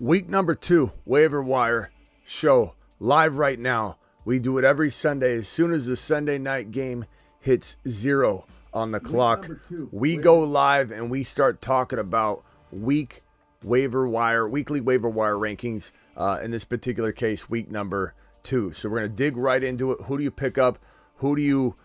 Week number 2, Waiver Wire show, live right now. We do it every Sunday. As soon as the Sunday night game hits 0 on the clock, we go live and we start talking about weekly waiver wire rankings. In this particular case, week number 2. So we're going to dig right into it. Who do you pick up? Who do you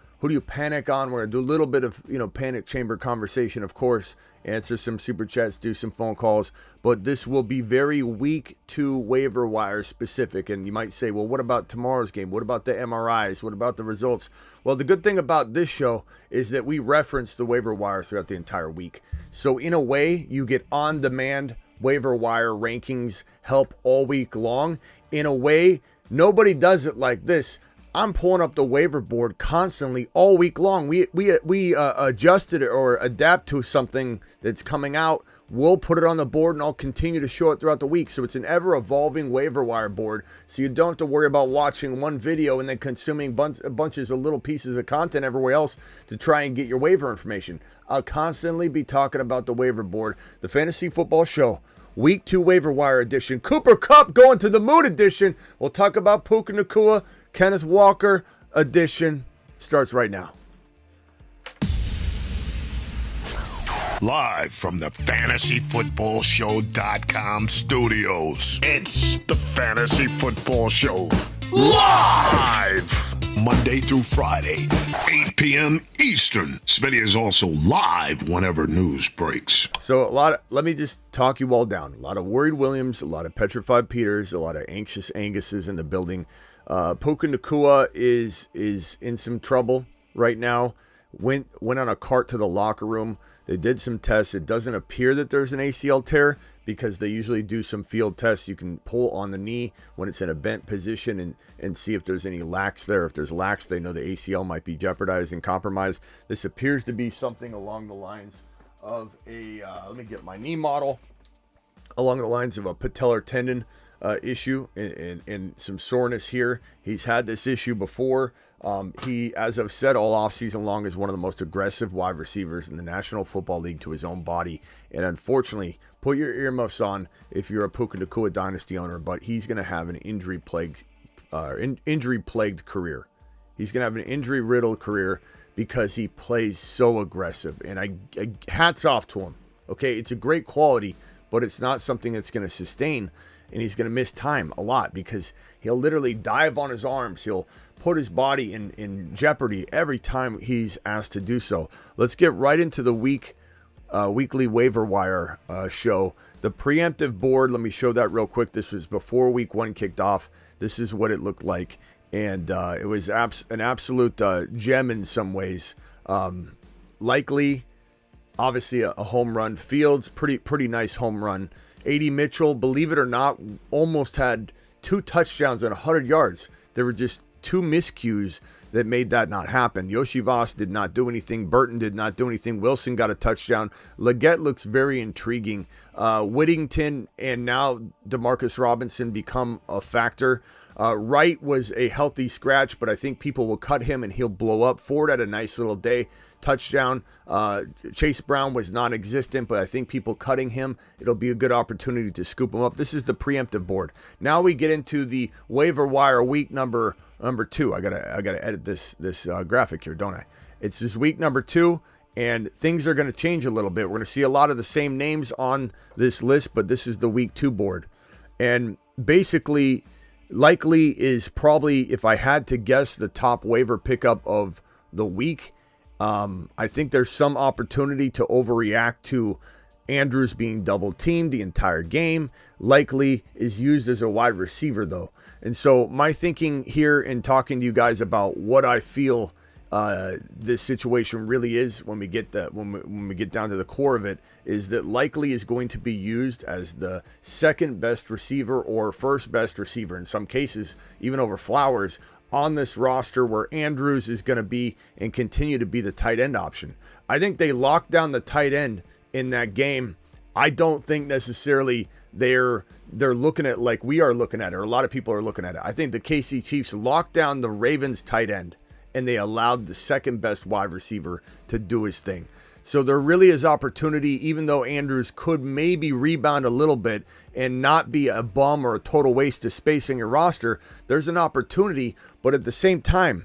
panic on? We're going to do a little bit of, panic chamber conversation, of course, answer some super chats, do some phone calls, but this will be very week 2 waiver wire specific. And you might say, well, what about tomorrow's game? What about the MRIs? What about the results? Well, the good thing about this show is that we reference the waiver wire throughout the entire week. So in a way, you get on-demand waiver wire rankings help all week long. In a way, nobody does it like this. I'm pulling up the waiver board constantly all week long. We adjusted it or adapt to something that's coming out. We'll put it on the board and I'll continue to show it throughout the week. So it's an ever-evolving waiver wire board. So you don't have to worry about watching one video and then consuming bunches of little pieces of content everywhere else to try and get your waiver information. I'll constantly be talking about the waiver board. The Fantasy Football Show, Week 2 Waiver Wire Edition. Cooper Kupp going to the moon edition. We'll talk about Puka Nacua. Kenneth Walker edition starts right now. Live from the FantasyFootballShow.com studios. It's the Fantasy Football Show. Live! Monday through Friday, 8 p.m. Eastern. Smitty is also live whenever news breaks. So let me just talk you all down. A lot of worried Williams, a lot of petrified Peters, a lot of anxious Anguses in the building. Puka Nacua is in some trouble right now. Went on a cart to the locker room. They did some tests. It doesn't appear that there's an ACL tear because they usually do some field tests. You can pull on the knee when it's in a bent position and see if there's any lax there. If there's lax, they know the ACL might be jeopardized and compromised. This appears to be something along the lines of let me get my knee model, along the lines of a patellar tendon issue and some soreness here. He's had this issue before. He, as I've said all offseason long, is one of the most aggressive wide receivers in the National Football League to his own body. And unfortunately, put your earmuffs on if you're a Puka Nacua dynasty owner, but he's going to have an injury-plagued career. He's going to have an injury-riddled career because he plays so aggressive. And I hats off to him. Okay, it's a great quality, but it's not something that's going to sustain. And he's going to miss time a lot because he'll literally dive on his arms. He'll put his body in jeopardy every time he's asked to do so. Let's get right into the weekly waiver wire show. The preemptive board, let me show that real quick. This was before week 1 kicked off. This is what it looked like. And it was an absolute gem in some ways. Likely, obviously, a home run. Fields, pretty nice home run. A.D. Mitchell, believe it or not, almost had 2 touchdowns and 100 yards. There were just 2 miscues that made that not happen. Yoshi Voss did not do anything. Burton did not do anything. Wilson got a touchdown. Leggett looks very intriguing. Whittington and now Demarcus Robinson become a factor. Wright was a healthy scratch, but I think people will cut him and he'll blow up. Ford had a nice little day. Touchdown. Chase Brown was non-existent, but I think people cutting him, it'll be a good opportunity to scoop him up. This is the preemptive board. Now we get into the waiver wire week number 2. I gotta edit this graphic here, don't I? It's just week number 2, and things are going to change a little bit. We're going to see a lot of the same names on this list, but this is the week 2 board. And basically, likely is probably, if I had to guess, the top waiver pickup of the week. I think there's some opportunity to overreact to Andrews being double teamed the entire game. Likely is used as a wide receiver though. And so my thinking here in talking to you guys about what I feel this situation really is when we get when we get down to the core of it is that Likely is going to be used as the second best receiver or first best receiver in some cases, even over Flowers, on this roster where Andrews is going to be and continue to be the tight end option. I think they locked down the tight end in that game. I don't think necessarily they're looking at like we are looking at it, or a lot of people are looking at it. I think the KC Chiefs locked down the Ravens tight end and they allowed the second best wide receiver to do his thing. So there really is opportunity, even though Andrews could maybe rebound a little bit and not be a bum or a total waste of space in your roster. There's an opportunity, but at the same time,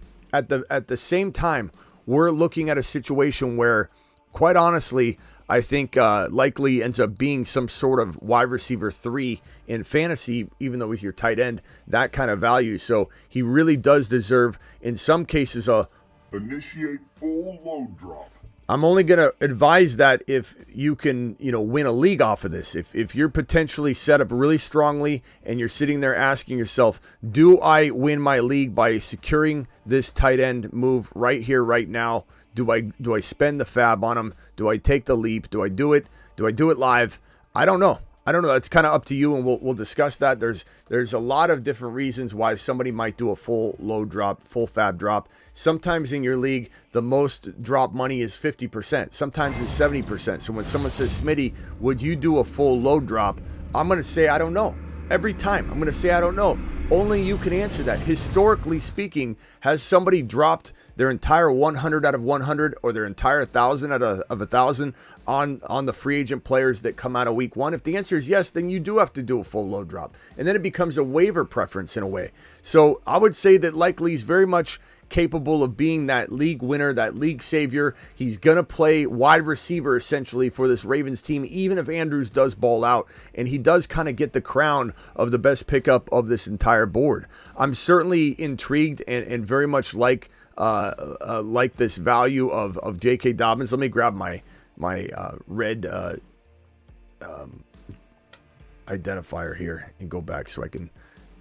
we're looking at a situation where, quite honestly, I think likely ends up being some sort of wide receiver 3 in fantasy, even though he's your tight end, that kind of value. So he really does deserve, in some cases, a initiate full load drop. I'm only going to advise that if you can, win a league off of this. If you're potentially set up really strongly and you're sitting there asking yourself, do I win my league by securing this tight end move right here, right now? Do I spend the fab on him? Do I take the leap? Do I do it? Do I do it live? I don't know. It's kind of up to you, and we'll discuss that. There's a lot of different reasons why somebody might do a full load drop, full fab drop. Sometimes in your league, the most drop money is 50%. Sometimes it's 70%. So when someone says, Smitty, would you do a full load drop? I'm going to say, I don't know. Every time I'm going to say, I don't know. Only you can answer that. Historically speaking, has somebody dropped their entire 100 out of 100 or their entire 1,000 out of 1,000 on the free agent players that come out of week 1? If the answer is yes, then you do have to do a full load drop. And then it becomes a waiver preference in a way. So I would say that likely he's very much capable of being that league winner, that league savior. He's going to play wide receiver essentially for this Ravens team, even if Andrews does ball out, and he does kind of get the crown of the best pickup of this entire board. I'm certainly intrigued and very much like this value of J.K. Dobbins. Let me grab my red identifier here and go back so I can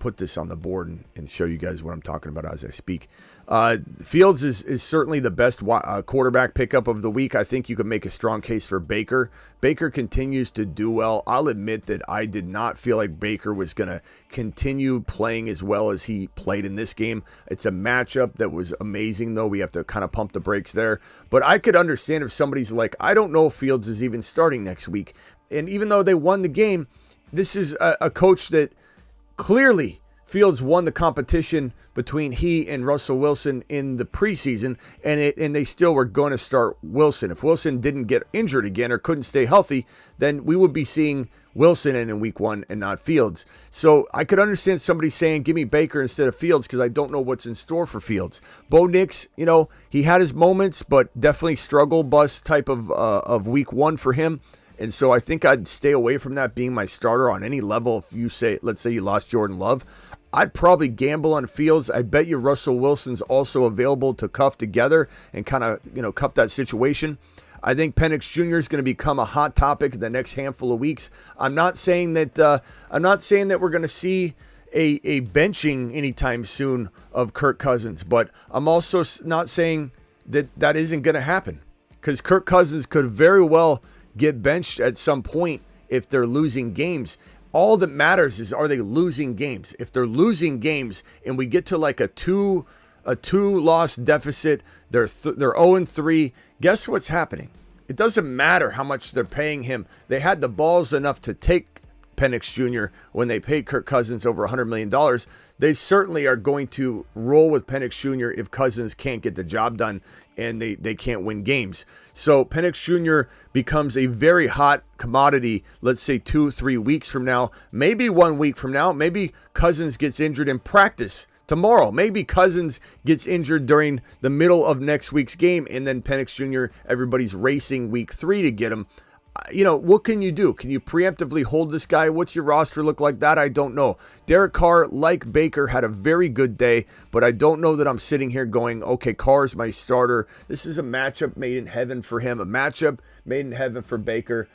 put this on the board and show you guys what I'm talking about as I speak. Fields is certainly the best quarterback pickup of the week. I think you could make a strong case for Baker. Baker continues to do well. I'll admit that I did not feel like Baker was going to continue playing as well as he played in this game. It's a matchup that was amazing, though. We have to kind of pump the brakes there. But I could understand if somebody's like, I don't know if Fields is even starting next week. And even though they won the game, this is a coach that clearly Fields won the competition between he and Russell Wilson in the preseason, and they still were going to start Wilson. If Wilson didn't get injured again or couldn't stay healthy, then we would be seeing Wilson in week 1 and not Fields. So I could understand somebody saying, give me Baker instead of Fields, because I don't know what's in store for Fields. Bo Nix, he had his moments, but definitely struggle bus type of week 1 for him. And so I think I'd stay away from that being my starter on any level. If you say, let's say you lost Jordan Love, I'd probably gamble on Fields. I bet you Russell Wilson's also available to cuff together and kind of, cuff that situation. I think Penix Jr. is going to become a hot topic in the next handful of weeks. I'm not saying that we're going to see a benching anytime soon of Kirk Cousins, but I'm also not saying that isn't going to happen, because Kirk Cousins could very well get benched at some point if they're losing games. All that matters is, are they losing games? If they're losing games and we get to like a two loss deficit, they're 0-3, guess what's happening? It doesn't matter how much they're paying him. They had the balls enough to take Penix Jr. when they paid Kirk Cousins over $100 million. They certainly are going to roll with Penix Jr. if Cousins can't get the job done and they can't win games. So Penix Jr. becomes a very hot commodity, let's say 2-3 weeks from now, maybe 1 week from now. Maybe Cousins gets injured in practice tomorrow. Maybe Cousins gets injured during the middle of next week's game, and then Penix Jr., everybody's racing week 3 to get him. What can you do? Can you preemptively hold this guy? What's your roster look like? That I don't know. Derek Carr, like Baker, had a very good day, but I don't know that I'm sitting here going, okay, Carr's my starter. This is a matchup made in heaven for him, a matchup made in heaven for Baker.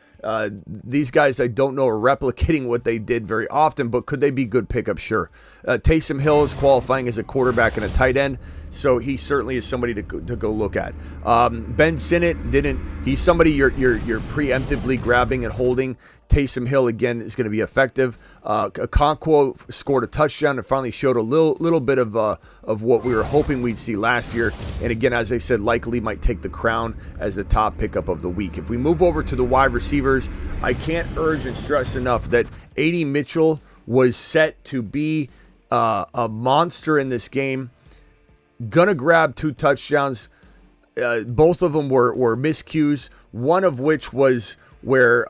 These guys, I don't know, are replicating what they did very often, but could they be good pickups? Sure. Taysom Hill is qualifying as a quarterback and a tight end, so he certainly is somebody to go look at. Ben Sinnott didn't. He's somebody you're preemptively grabbing and holding. Taysom Hill, again, is going to be effective. Okonkwo scored a touchdown and finally showed a little bit of what we were hoping we'd see last year. And again, as I said, likely might take the crown as the top pickup of the week. If we move over to the wide receivers, I can't urge and stress enough that A.D. Mitchell was set to be a monster in this game. Gonna grab 2 touchdowns. Both of them were miscues. one of which was where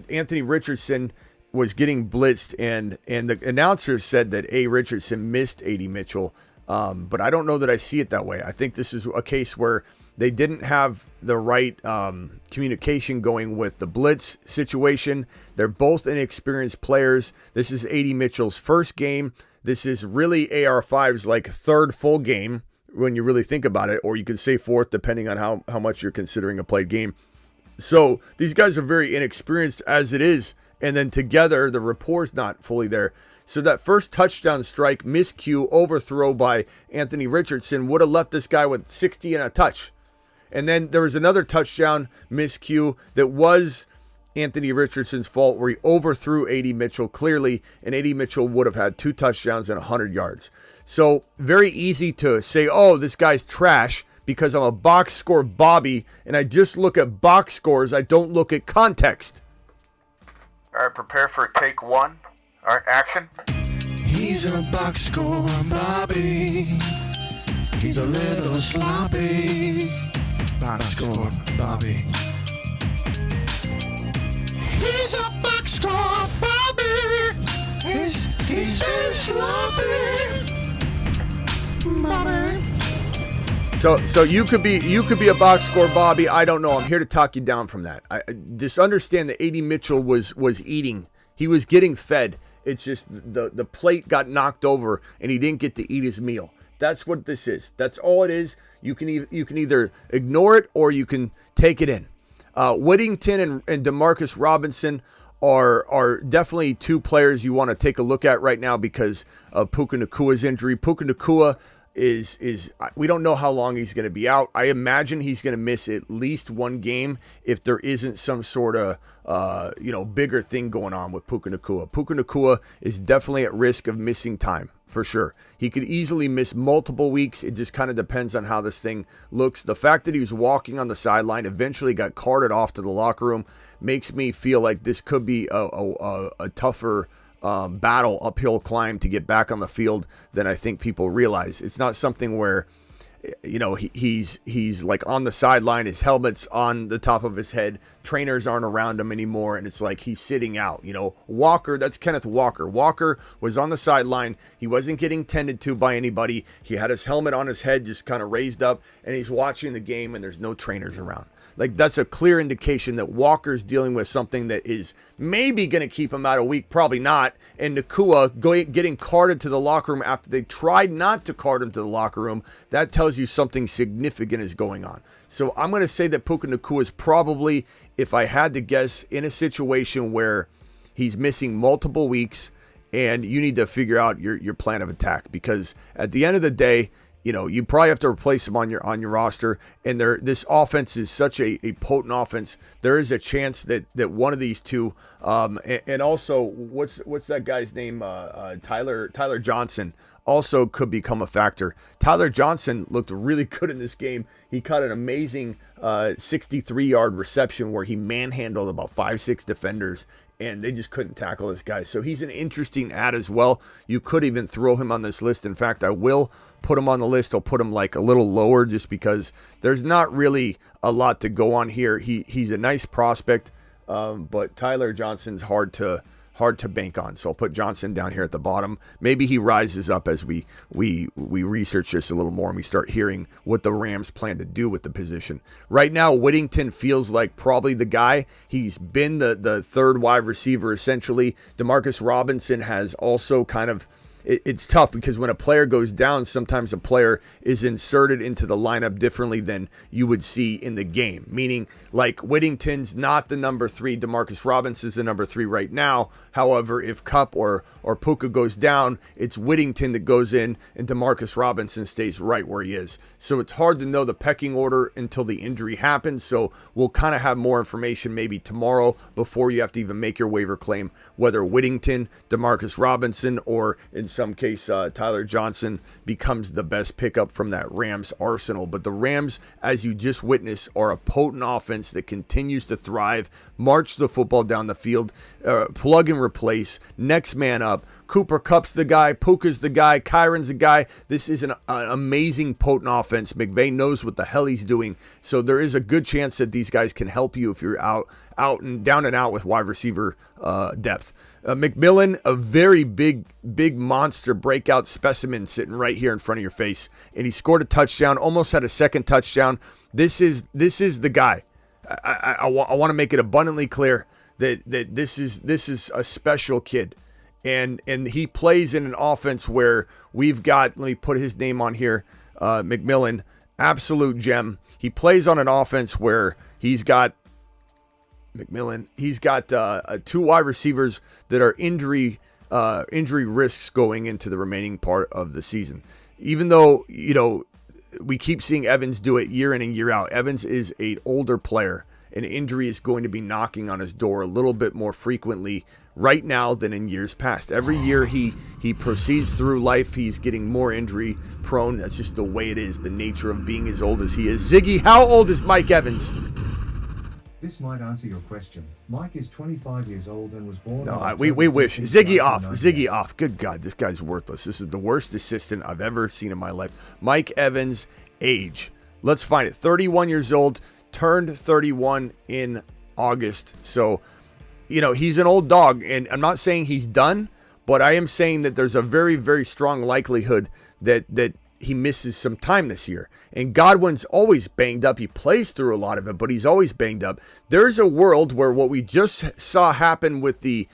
Anthony Richardson was getting blitzed, and the announcer said that A. Richardson missed A.D. Mitchell, but I don't know that I see it that way. I think this is a case where they didn't have the right communication going with the blitz situation. They're both inexperienced players. This is A.D. Mitchell's first game. This is really AR5's like third full game when you really think about it, or you could say fourth depending on how much you're considering a played game. So these guys are very inexperienced as it is, and then together the rapport's not fully there. So that first touchdown strike, miscue, overthrow by Anthony Richardson would have left this guy with 60 and a touch. And then there was another touchdown miscue that was Anthony Richardson's fault, where he overthrew A.D. Mitchell clearly, and A.D. Mitchell would have had 2 touchdowns and 100 yards. So very easy to say, oh, this guy's trash, because I'm a box score Bobby, and I just look at box scores. I don't look at context. All right, prepare for take 1. All right, action. He's a box score Bobby. He's a little sloppy. Box score Bobby. He's a box score Bobby. He's so sloppy. Bobby. So you could be a box score Bobby. I don't know. I'm here to talk you down from that. Just understand that A.D. Mitchell was eating. He was getting fed. It's just the plate got knocked over and he didn't get to eat his meal. That's what this is. That's all it is. You can either ignore it or you can take it in. Whittington and Demarcus Robinson are definitely 2 players you want to take a look at right now because of Puka Nakua's injury. Puka Nakua is we don't know how long he's going to be out. I imagine he's going to miss at least 1 game if there isn't some sort of bigger thing going on with Puka Nakua. Puka Nakua is definitely at risk of missing time for sure. He could easily miss multiple weeks. It just kind of depends on how this thing looks. The fact that he was walking on the sideline, eventually got carted off to the locker room, makes me feel like this could be a tougher battle, uphill climb to get back on the field than I think people realize. It's not something where he's like on the sideline, his helmet's on the top of his head, trainers aren't around him anymore, and it's like he's sitting out. Walker, that's Kenneth Walker. Walker was on the sideline. He wasn't getting tended to by anybody. He had his helmet on his head just kind of raised up, and he's watching the game, and there's no trainers around. Like, that's a clear indication that Walker's dealing with something that is maybe going to keep him out a week, probably not. And Nakua getting carted to the locker room after they tried not to cart him to the locker room, that tells you something significant is going on. So I'm going to say that Puka Nakua is probably, if I had to guess, in a situation where he's missing multiple weeks and you need to figure out your plan of attack. Because at the end of the day, you probably have to replace him on your roster, and this offense is such a potent offense. There is a chance that one of these two, and also what's that guy's name? Tyler Johnson also could become a factor. Tyler Johnson looked really good in this game. He caught an amazing 63-yard reception where he manhandled about 5-6 defenders, and they just couldn't tackle this guy. So he's an interesting add as well. You could even throw him on this list. In fact, I will put him on the list. I'll put him like a little lower just because there's not really a lot to go on here. He's a nice prospect, but Tyler Johnson's hard to bank on. So I'll put Johnson down here at the bottom. Maybe he rises up as we research this a little more and we start hearing what the Rams plan to do with the position. Right now, Whittington feels like probably the guy. He's been the third wide receiver essentially. Demarcus Robinson has also kind of, it's tough because when a player goes down, sometimes a player is inserted into the lineup differently than you would see in the game. Meaning, like, Whittington's not the number 3. Demarcus Robinson's the number 3 right now. However, if Kupp or Puka goes down, it's Whittington that goes in and Demarcus Robinson stays right where he is. So it's hard to know the pecking order until the injury happens. So we'll kind of have more information maybe tomorrow before you have to even make your waiver claim, whether Whittington, Demarcus Robinson, or in some case, Tyler Johnson becomes the best pickup from that Rams arsenal. But the Rams, as you just witnessed, are a potent offense that continues to thrive, march the football down the field, plug and replace, next man up. Cooper Kupp's the guy, Puka's the guy, Kyron's the guy. This is an amazing, potent offense. McVay knows what the hell he's doing. So there is a good chance that these guys can help you if you're out and down and out with wide receiver depth. McMillan, a very big monster breakout specimen sitting right here in front of your face. And he scored a touchdown, almost had a second touchdown. This is the guy. I want to make it abundantly clear that this is a special kid. And he plays in an offense where we've got, let me put his name on here, McMillan, absolute gem. He plays on an offense where he's got two wide receivers that are injury risks going into the remaining part of the season. Even though, we keep seeing Evans do it year in and year out. Evans is an older player, and injury is going to be knocking on his door a little bit more frequently right now than in years past. Every year he proceeds through life, he's getting more injury prone. That's just the way it is, the nature of being as old as he is. Ziggy, how old is Mike Evans? This might answer your question. Mike is 25 years old and was born... No, we wish. Ziggy off. Good God, this guy's worthless. This is the worst assistant I've ever seen in my life. Mike Evans' age. Let's find it. 31 years old, turned 31 in August. So, he's an old dog, and I'm not saying he's done, but I am saying that there's a very, very strong likelihood that he misses some time this year. And Godwin's always banged up. He plays through a lot of it, but he's always banged up. There's a world where what we just saw happen with the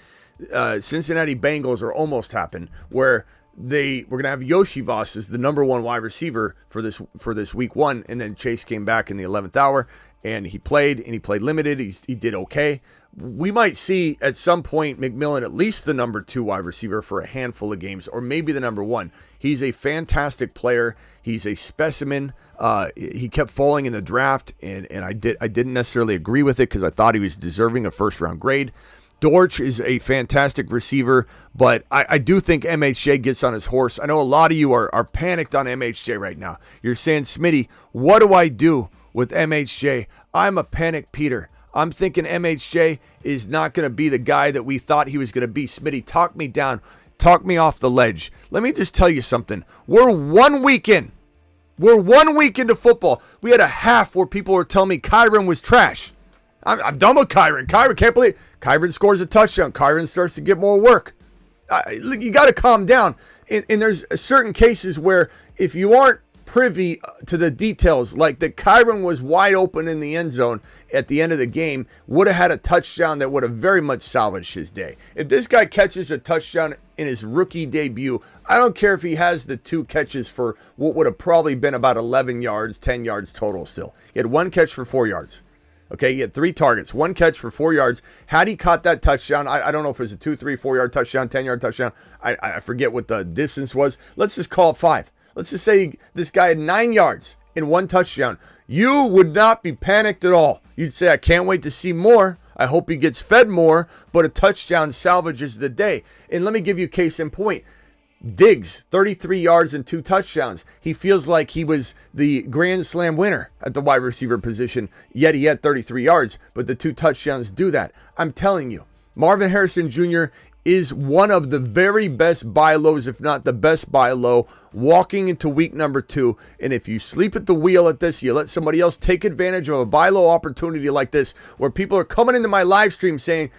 Cincinnati Bengals, or almost happened, where we're going to have Yoshi Voss as the number one wide receiver for this week one, and then Chase came back in the 11th hour, and he played limited. He did okay. We might see at some point McMillan at least the number 2 wide receiver for a handful of games, or maybe the number 1. He's a fantastic player. He's a specimen. He kept falling in the draft, and I didn't necessarily agree with it because I thought he was deserving a first-round grade. Dortch is a fantastic receiver, but I do think MHJ gets on his horse. I know a lot of you are panicked on MHJ right now. You're saying, Smitty, what do I do with MHJ? I'm a panic Peter. I'm thinking MHJ is not going to be the guy that we thought he was going to be. Smitty, talk me down. Talk me off the ledge. Let me just tell you something. We're 1 week in. We're 1 week into football. We had a half where people were telling me Kyron was trash. I'm done with Kyron. Can't believe Kyron scores a touchdown. Kyron starts to get more work. You got to calm down. And there's certain cases where if you aren't privy to the details, like that Kyron was wide open in the end zone at the end of the game, would have had a touchdown that would have very much salvaged his day. If this guy catches a touchdown in his rookie debut, I don't care if he has the 2 catches for what would have probably been about 11 yards, 10 yards total still. He had 1 catch for 4 yards. Okay, he had 3 targets, 1 catch for 4 yards. Had he caught that touchdown, I don't know if it was a 2, 3, 4 yard touchdown, 10-yard touchdown. I forget what the distance was. Let's just call it 5. Let's just say this guy had 9 yards and 1 touchdown. You would not be panicked at all. You'd say, I can't wait to see more. I hope he gets fed more, but a touchdown salvages the day. And let me give you a case in point. Diggs, 33 yards and 2 touchdowns. He feels like he was the Grand Slam winner at the wide receiver position, yet he had 33 yards, but the 2 touchdowns do that. I'm telling you, Marvin Harrison Jr. is one of the very best buy lows, if not the best buy low, walking into week number 2. And if you sleep at the wheel at this, you let somebody else take advantage of a buy low opportunity like this, where people are coming into my live stream saying,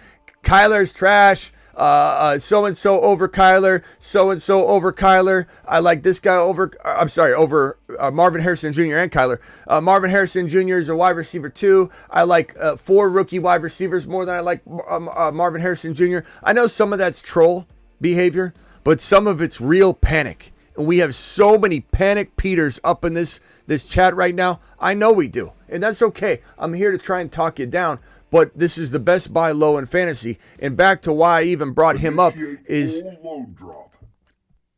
Kyler's trash, so-and-so over Kyler, so-and-so over Kyler. I like this guy over Marvin Harrison Jr. and Kyler. Marvin Harrison Jr. is a wide receiver 2. I like 4 rookie wide receivers more than I like Marvin Harrison Jr. I know some of that's troll behavior, but some of it's real panic. And we have so many panic Peters up in this chat right now. I know we do, and that's okay. I'm here to try and talk you down. But this is the best buy low in fantasy. And back to why I even brought him up is... Full load drop.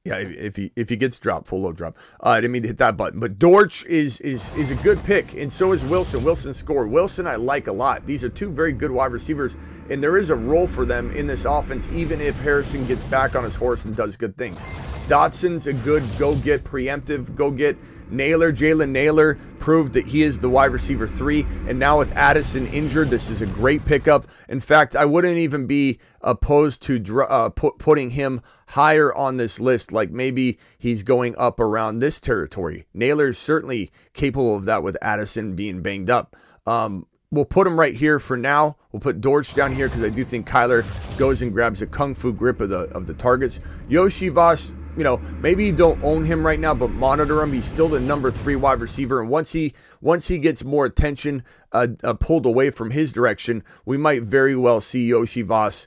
Yeah, if he gets dropped, full load drop. I didn't mean to hit that button. But Dortch is a good pick, and so is Wilson. Wilson scored. Wilson I like a lot. These are 2 very good wide receivers, and there is a role for them in this offense, even if Harrison gets back on his horse and does good things. Dotson's a good go-get preemptive, go-get. Naylor, Jalen Naylor proved that he is the wide receiver 3, and now with Addison injured, this is a great pickup. In fact, I wouldn't even be opposed to putting him higher on this list, like maybe he's going up around this territory. Naylor's certainly capable of that with Addison being banged up. We'll put him right here for now. We'll put Dortch down here because I do think Kyler goes and grabs a kung fu grip of the targets. Yoshi Voss, you know, maybe you don't own him right now, but monitor him. He's still the number 3 wide receiver, and once he gets more attention pulled away from his direction, we might very well see Yoshi Voss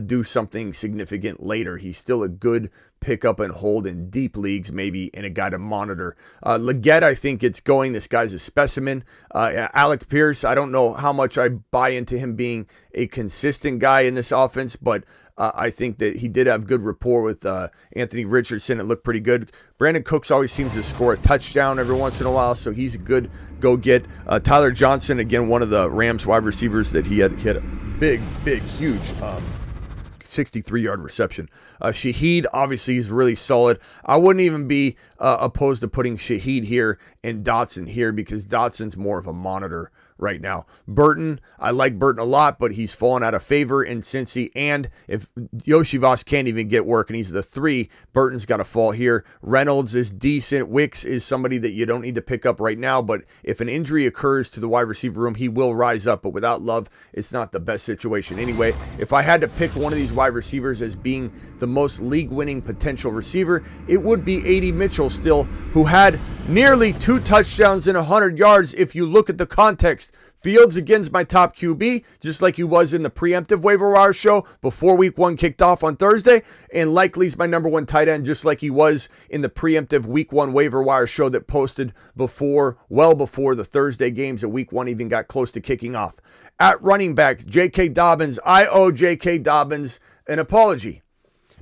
do something significant later. He's still a good pick up and hold in deep leagues, maybe, and a guy to monitor. Leggett, I think it's going. This guy's a specimen. Alec Pierce, I don't know how much I buy into him being a consistent guy in this offense, but I think that he did have good rapport with Anthony Richardson. It looked pretty good. Brandon Cooks always seems to score a touchdown every once in a while, so he's a good go-get. Tyler Johnson, again, one of the Rams wide receivers that he had a big, huge 63-yard reception. Shaheed, obviously, he's really solid. I wouldn't even be opposed to putting Shaheed here and Dotson here because Dotson's more of a monitor right now. Burton, I like Burton a lot, but he's fallen out of favor in Cincy, and if Yoshi Voss can't even get work and he's the 3, Burton's got to fall here. Reynolds is decent. Wicks is somebody that you don't need to pick up right now, but if an injury occurs to the wide receiver room, he will rise up, but without Love, it's not the best situation. Anyway, if I had to pick one of these wide receivers as being the most league-winning potential receiver, it would be A.D. Mitchell still, who had nearly 2 touchdowns and 100 yards if you look at the context. Fields, again's my top QB, just like he was in the preemptive waiver wire show before week 1 kicked off on Thursday, and Likely's my number 1 tight end, just like he was in the preemptive week 1 waiver wire show that posted well before the Thursday games of week 1 even got close to kicking off. At running back, J.K. Dobbins, I owe J.K. Dobbins an apology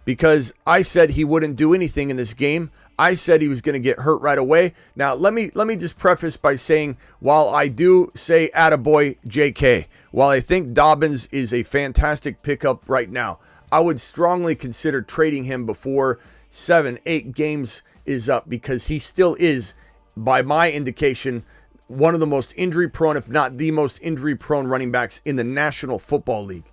because I said he wouldn't do anything in this game. I said he was going to get hurt right away. Now, let me just preface by saying, while I do say attaboy JK, while I think Dobbins is a fantastic pickup right now, I would strongly consider trading him before 7-8 games is up because he still is, by my indication, one of the most injury-prone, if not the most injury-prone running backs in the National Football League.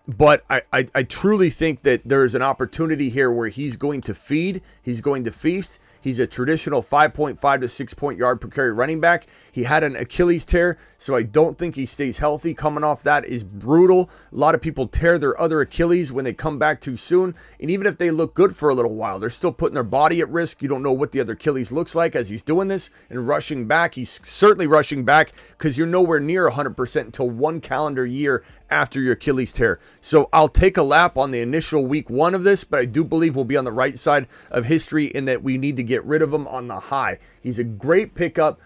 But I truly think that there's an opportunity here where he's going to feed, he's going to feast. He's a traditional 5.5 to 6 point yard per carry running back. He had an Achilles tear, so I don't think he stays healthy. Coming off that is brutal. A lot of people tear their other Achilles when they come back too soon. And even if they look good for a little while, they're still putting their body at risk. You don't know what the other Achilles looks like as he's doing this and rushing back. He's certainly rushing back because you're nowhere near 100% until 1 calendar year after your Achilles tear. So I'll take a lap on the initial week 1 of this, but I do believe we'll be on the right side of history in that we need to get rid of him on the high. He's a great pickup.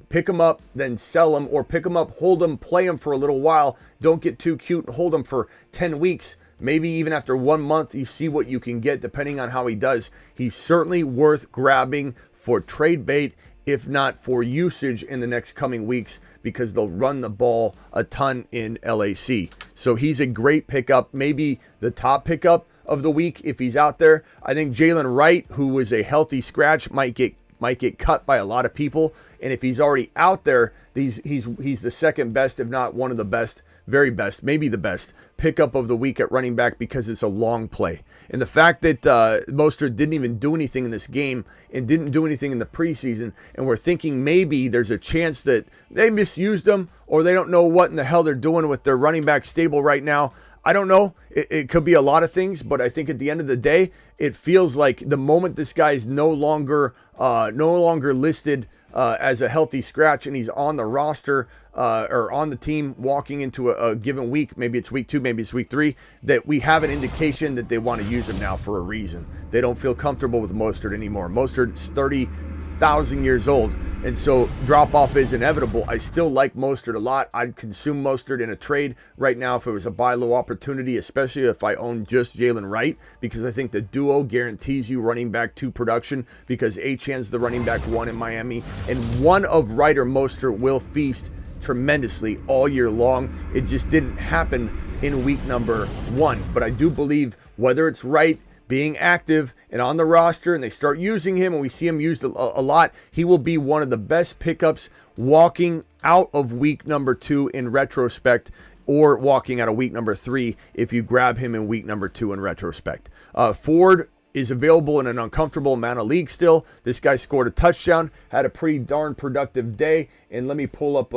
Pick him up, then sell him, or pick him up, hold him, play him for a little while. Don't get too cute and hold him for 10 weeks. Maybe even after 1 month, you see what you can get depending on how he does. He's certainly worth grabbing for trade bait, if not for usage in the next coming weeks, because they'll run the ball a ton in LAC. So he's a great pickup, maybe the top pickup of the week if he's out there. I think Jalen Wright, who was a healthy scratch, might get cut by a lot of people. And if he's already out there, he's the second best, if not one of the best, very best, maybe the best pickup of the week at running back because it's a long play. And the fact that Mostert didn't even do anything in this game and didn't do anything in the preseason, and we're thinking maybe there's a chance that they misused him or they don't know what in the hell they're doing with their running back stable right now. I don't know. It could be a lot of things, but I think at the end of the day, it feels like the moment this guy is no longer listed as a healthy scratch and he's on the roster or on the team walking into a given week, maybe it's week 2, maybe it's week 3, that we have an indication that they want to use him now for a reason. They don't feel comfortable with Mostert anymore. Mostert's 30,000 years old, and so drop-off is inevitable. I still like Mostert a lot. I'd consume Mostert in a trade right now if it was a buy low opportunity, especially if I own just Jalen Wright, because I think the duo guarantees you running back 2 production because Achane's the running back 1 in Miami, and one of Wright or Mostert will feast tremendously all year long. It just didn't happen in week number 1, but I do believe whether it's Wright being active and on the roster, and they start using him, and we see him used a lot, he will be one of the best pickups walking out of week number 2 in retrospect, or walking out of week number 3 if you grab him in week number 2 in retrospect. Ford is available in an uncomfortable amount of leagues still. This guy scored a touchdown, had a pretty darn productive day, and let me pull up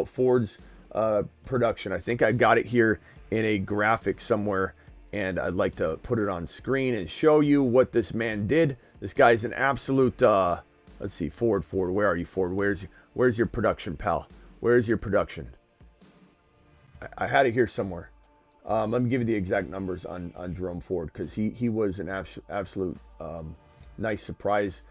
Ford's production. I think I got it here in a graphic somewhere, and I'd like to put it on screen and show you what this man did. This guy's an absolute, let's see, Ford, where are you, Ford? Where's your production, pal? Where's your production? I had it here somewhere. Let me give you the exact numbers on Jerome Ford, because he was an absolute nice surprise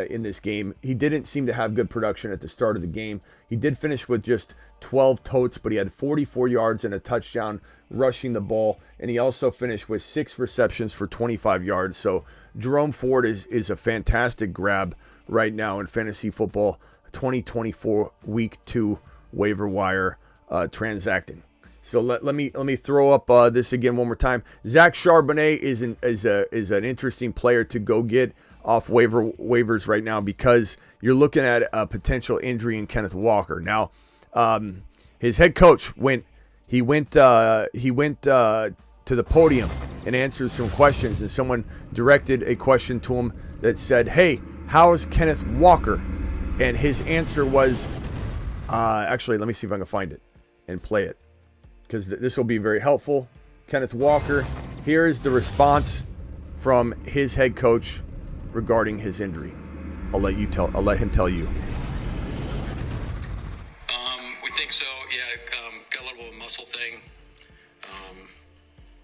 in this game. He didn't seem to have good production at the start of the game. He did finish with just 12 totes, but he had 44 yards and a touchdown rushing the ball, and he also finished with 6 receptions for 25 yards. So Jerome Ford is a fantastic grab right now in fantasy football 2024 week 2 waiver wire transacting. So let me throw up this again one more time. Zach Charbonnet is an interesting player to go get off waivers right now, because you're looking at a potential injury in Kenneth Walker. Now, his head coach went to the podium and answered some questions, and someone directed a question to him that said, "Hey, how's Kenneth Walker?" And his answer was, actually, let me see if I can find it and play it, because this will be very helpful. Kenneth Walker, here is the response from his head coach regarding his injury. I'll let him tell you. We think so. Yeah, got a little bit of a muscle thing.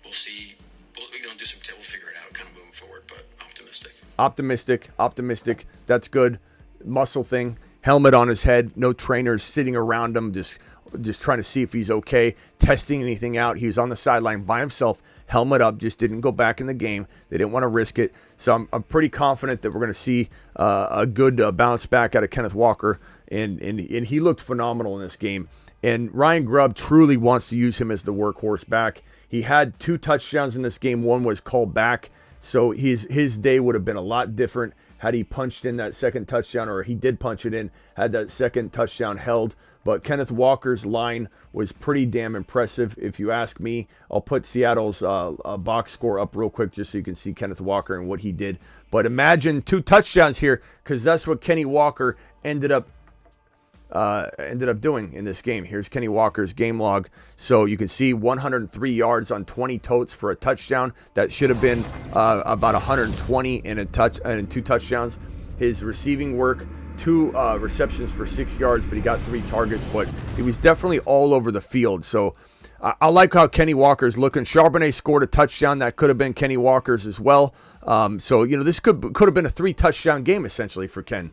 We'll see. We'll figure it out kind of moving forward, but Optimistic. That's good. Muscle thing. Helmet on his head. No trainers sitting around him, just trying to see if he's okay, testing anything out. He was on the sideline by himself, helmet up, just didn't go back in the game. They didn't want to risk it. So I'm pretty confident that we're going to see a good bounce back out of Kenneth Walker, and he looked phenomenal in this game. And Ryan Grubb truly wants to use him as the workhorse back. He had 2 touchdowns in this game. One was called back, so his day would have been a lot different had he punched in that second touchdown, or he did punch it in, had that second touchdown held. But Kenneth Walker's line was pretty damn impressive, if you ask me. I'll put Seattle's box score up real quick just so you can see Kenneth Walker and what he did. But imagine 2 touchdowns here, because that's what Kenny Walker ended up doing in this game. Here's Kenny Walker's game log. So you can see 103 yards on 20 totes for a touchdown. That should have been about 120 and 2 touchdowns. His receiving work, 2 receptions for 6 yards, but he got 3 targets. But he was definitely all over the field. So I like how Kenny Walker's looking. Charbonnet scored a touchdown. That could have been Kenny Walker's as well. So this could have been a 3 touchdown game essentially for Ken.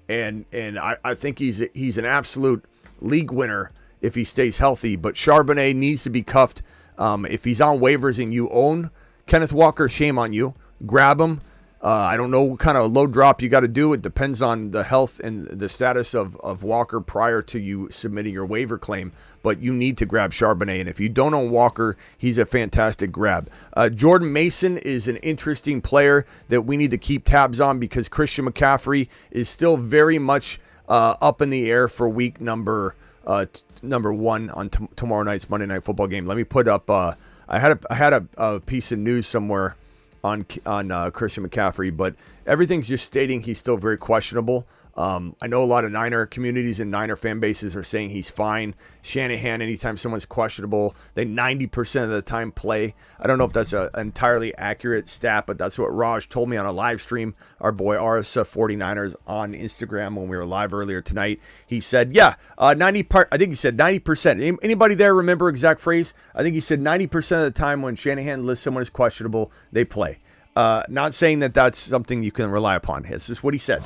And I think he's an absolute league winner if he stays healthy. But Charbonnet needs to be cuffed. If he's on waivers and you own Kenneth Walker, shame on you. Grab him. I don't know what kind of low drop you got to do. It depends on the health and the status of Walker prior to you submitting your waiver claim. But you need to grab Charbonnet. And if you don't own Walker, he's a fantastic grab. Jordan Mason is an interesting player that we need to keep tabs on, because Christian McCaffrey is still very much up in the air for week number 1 on tomorrow night's Monday Night Football game. Let me put up, I had a piece of news somewhere on Christian McCaffrey, but everything's just stating he's still very questionable. I know a lot of Niner communities and Niner fan bases are saying he's fine. Shanahan, anytime someone's questionable, they 90% of the time play. I don't know if that's an entirely accurate stat, but that's what Raj told me on a live stream. Our boy RSF 49ers on Instagram when we were live earlier tonight. He said, I think he said 90%. Anybody there remember exact phrase? I think he said 90% of the time when Shanahan lists someone as questionable, they play. Not saying that that's something you can rely upon. It's just what he said.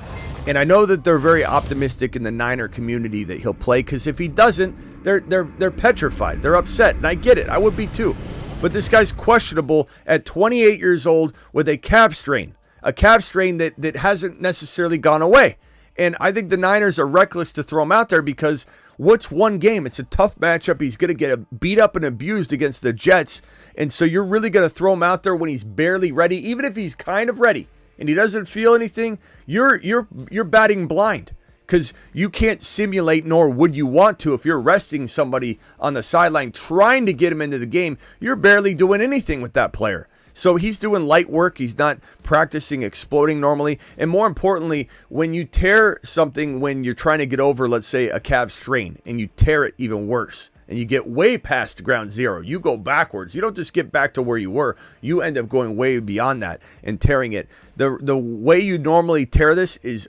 And I know that they're very optimistic in the Niner community that he'll play, because if he doesn't, they're petrified. They're upset, and I get it. I would be too. But this guy's questionable at 28 years old with a calf strain that hasn't necessarily gone away. And I think the Niners are reckless to throw him out there because what's one game? It's a tough matchup. He's going to get beat up and abused against the Jets. And so you're really going to throw him out there when he's barely ready, even if he's kind of ready and he doesn't feel anything. You're batting blind because you can't simulate, nor would you want to if you're resting somebody on the sideline trying to get him into the game. You're barely doing anything with that player. So he's doing light work. He's not practicing exploding normally. And more importantly, when you tear something when you're trying to get over, let's say, a calf strain, and you tear it even worse, and you get way past ground zero, you go backwards. You don't just get back to where you were. You end up going way beyond that and tearing it. The way you normally tear this is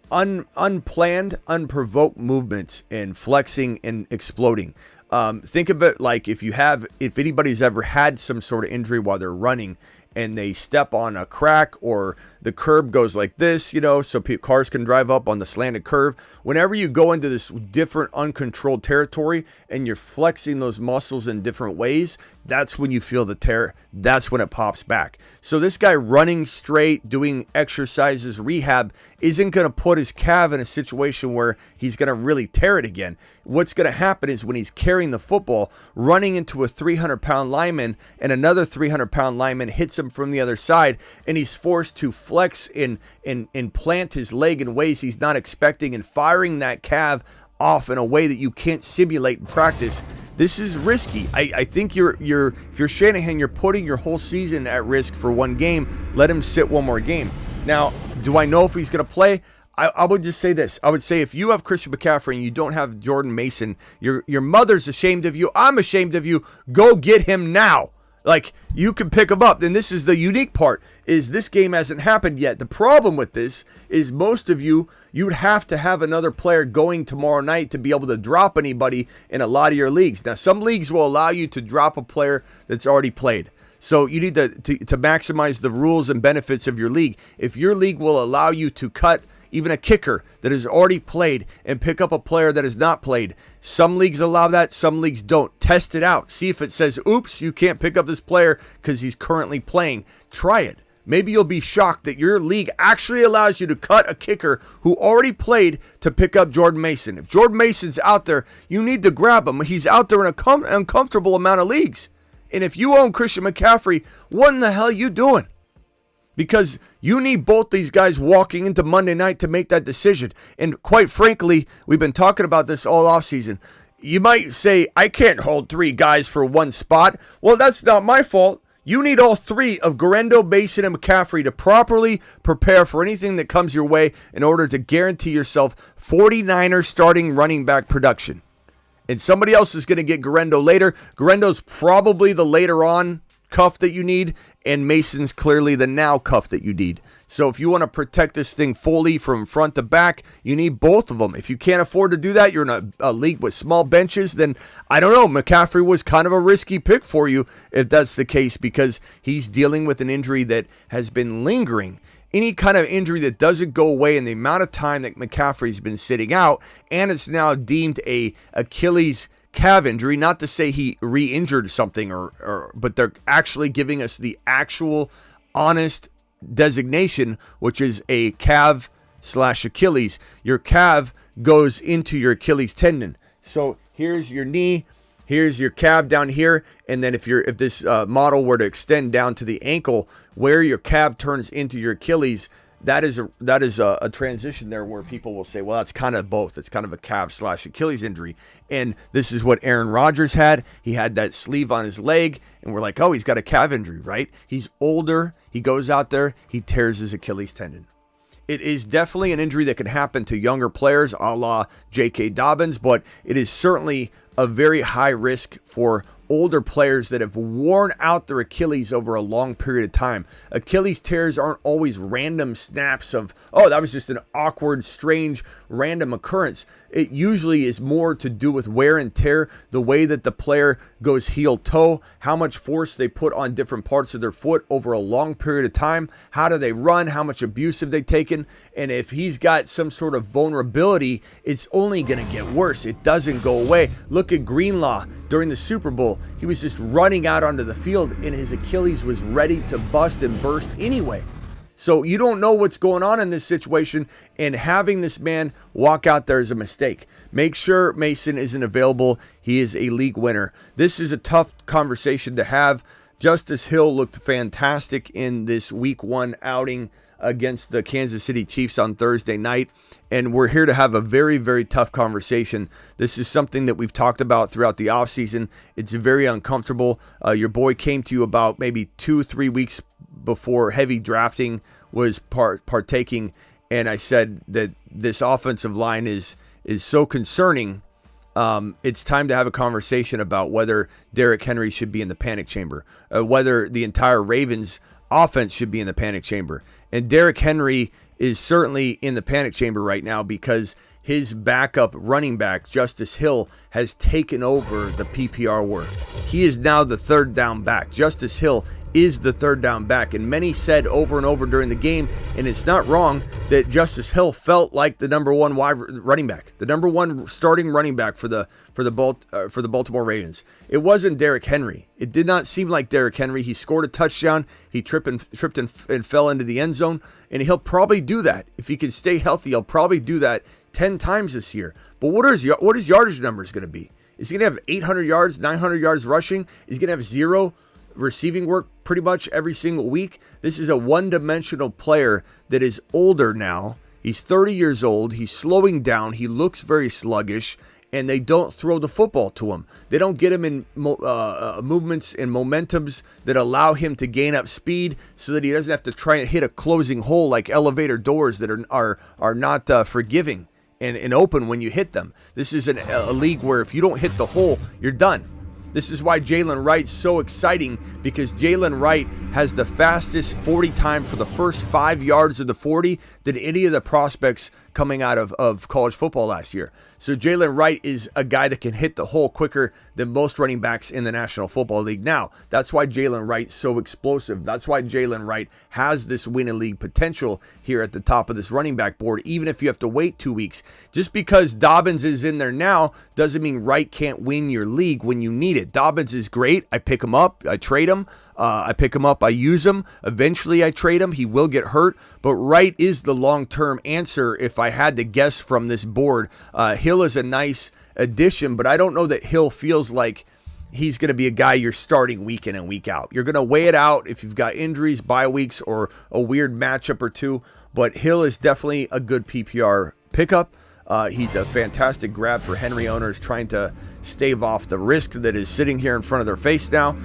unplanned, unprovoked movements and flexing and exploding. Think of it like if anybody's ever had some sort of injury while they're running and they step on a crack or the curb goes like this, so cars can drive up on the slanted curve. Whenever you go into this different uncontrolled territory and you're flexing those muscles in different ways, that's when you feel the tear. That's when it pops back. So this guy running straight, doing exercises, rehab, isn't going to put his calf in a situation where he's going to really tear it again. What's going to happen is when he's carrying the football, running into a 300-pound lineman and another 300-pound lineman hits him from the other side, and he's forced to flex and plant his leg in ways he's not expecting and firing that calf off in a way that you can't simulate in practice. This is risky. I think if you're Shanahan, you're putting your whole season at risk for one game. Let him sit one more game. Now, do I know if he's going to play? I would just say this. I would say if you have Christian McCaffrey and you don't have Jordan Mason, your mother's ashamed of you. I'm ashamed of you. Go get him now. Like, you can pick him up. And this is the unique part, is this game hasn't happened yet. The problem with this is most of you'd have to have another player going tomorrow night to be able to drop anybody in a lot of your leagues. Now, some leagues will allow you to drop a player that's already played. So you need to maximize the rules and benefits of your league. If your league will allow you to cut even a kicker that has already played and pick up a player that has not played, some leagues allow that, some leagues don't. Test it out. See if it says, oops, you can't pick up this player because he's currently playing. Try it. Maybe you'll be shocked that your league actually allows you to cut a kicker who already played to pick up Jordan Mason. If Jordan Mason's out there, you need to grab him. He's out there in an uncomfortable amount of leagues. And if you own Christian McCaffrey, what in the hell are you doing? Because you need both these guys walking into Monday night to make that decision. And quite frankly, we've been talking about this all offseason. You might say, I can't hold three guys for one spot. Well, that's not my fault. You need all three of Guerendo, Mason, and McCaffrey to properly prepare for anything that comes your way in order to guarantee yourself 49ers starting running back production. And somebody else is going to get Guerendo later. Guerendo's probably the later on cuff that you need, and Mason's clearly the now cuff that you need. So if you want to protect this thing fully from front to back, you need both of them. If you can't afford to do that, you're in a league with small benches, then I don't know. McCaffrey was kind of a risky pick for you if that's the case, because he's dealing with an injury that has been lingering. Any kind of injury that doesn't go away in the amount of time that McCaffrey's been sitting out, and it's now deemed a Achilles calf injury, not to say he re-injured something, but they're actually giving us the actual honest designation, which is a calf/Achilles. Your calf goes into your Achilles tendon. So here's your knee, here's your calf down here, and then if this model were to extend down to the ankle, where your calf turns into your Achilles, that is a transition there where people will say, well, that's kind of both. It's kind of a calf/Achilles injury. And this is what Aaron Rodgers had. He had that sleeve on his leg, and we're like, oh, he's got a calf injury, right? He's older. He goes out there. He tears his Achilles tendon. It is definitely an injury that can happen to younger players, a la J.K. Dobbins, but it is certainly a very high risk for older players that have worn out their Achilles over a long period of time. Achilles tears aren't always random snaps of, oh, that was just an awkward, strange, random occurrence. It usually is more to do with wear and tear, the way that the player goes heel-toe, how much force they put on different parts of their foot over a long period of time, how do they run, how much abuse have they taken, and if he's got some sort of vulnerability, it's only going to get worse. It doesn't go away. Look at Greenlaw during the Super Bowl. He was just running out onto the field, and his Achilles was ready to bust and burst anyway. So you don't know what's going on in this situation, and having this man walk out there is a mistake. Make sure Mason isn't available. He is a league winner. This is a tough conversation to have. Justice Hill looked fantastic in this week 1 outing against the Kansas City Chiefs on Thursday night, and we're here to have a very, very tough conversation. This is something that we've talked about throughout the offseason. It's very uncomfortable. Your boy came to you about maybe 2-3 weeks before heavy drafting was partaking, and I said that this offensive line is so concerning. It's time to have a conversation about whether Derrick Henry should be in the panic chamber, whether the entire Ravens offense should be in the panic chamber. And Derrick Henry is certainly in the panic chamber right now because his backup running back, Justice Hill, has taken over the PPR work. He is now the third down back. Justice Hill is the third down back. And many said over and over during the game, and it's not wrong, that Justice Hill felt like the number one wide running back, the number one starting running back for the Baltimore Ravens. It wasn't Derrick Henry. It did not seem like Derrick Henry. He scored a touchdown. He tripped and fell into the end zone, and he'll probably do that. If he can stay healthy, he'll probably do that 10 times this year. But what his yardage numbers going to be? Is he going to have 800 yards, 900 yards rushing? Is he going to have 0 receiving work pretty much every single week? This is a one-dimensional player that is older now. He's 30 years old. He's slowing down. He looks very sluggish, and they don't throw the football to him. They don't get him in movements and momentums that allow him to gain up speed so that he doesn't have to try and hit a closing hole like elevator doors that are not forgiving and open when you hit them. This is a league where if you don't hit the hole, you're done. This is why Jalen Wright's so exciting, because Jalen Wright has the fastest 40 time for the first 5 yards of the 40 than any of the prospects coming out of college football last year. So Jalen Wright is a guy that can hit the hole quicker than most running backs in the National Football League. Now, that's why Jalen Wright's so explosive. That's why Jalen Wright has this win-a-league potential here at the top of this running back board, even if you have to wait 2 weeks. Just because Dobbins is in there now doesn't mean Wright can't win your league when you need it. Dobbins is great. I pick him up. I trade him. I pick him up. I use him. Eventually, I trade him. He will get hurt. But Wright is the long-term answer if I had to guess from this board. Hill is a nice addition, but I don't know that Hill feels like he's going to be a guy you're starting week in and week out. You're going to weigh it out if you've got injuries, bye weeks, or a weird matchup or two. But Hill is definitely a good PPR pickup. He's a fantastic grab for Henry owners trying to stave off the risk that is sitting here in front of their face now.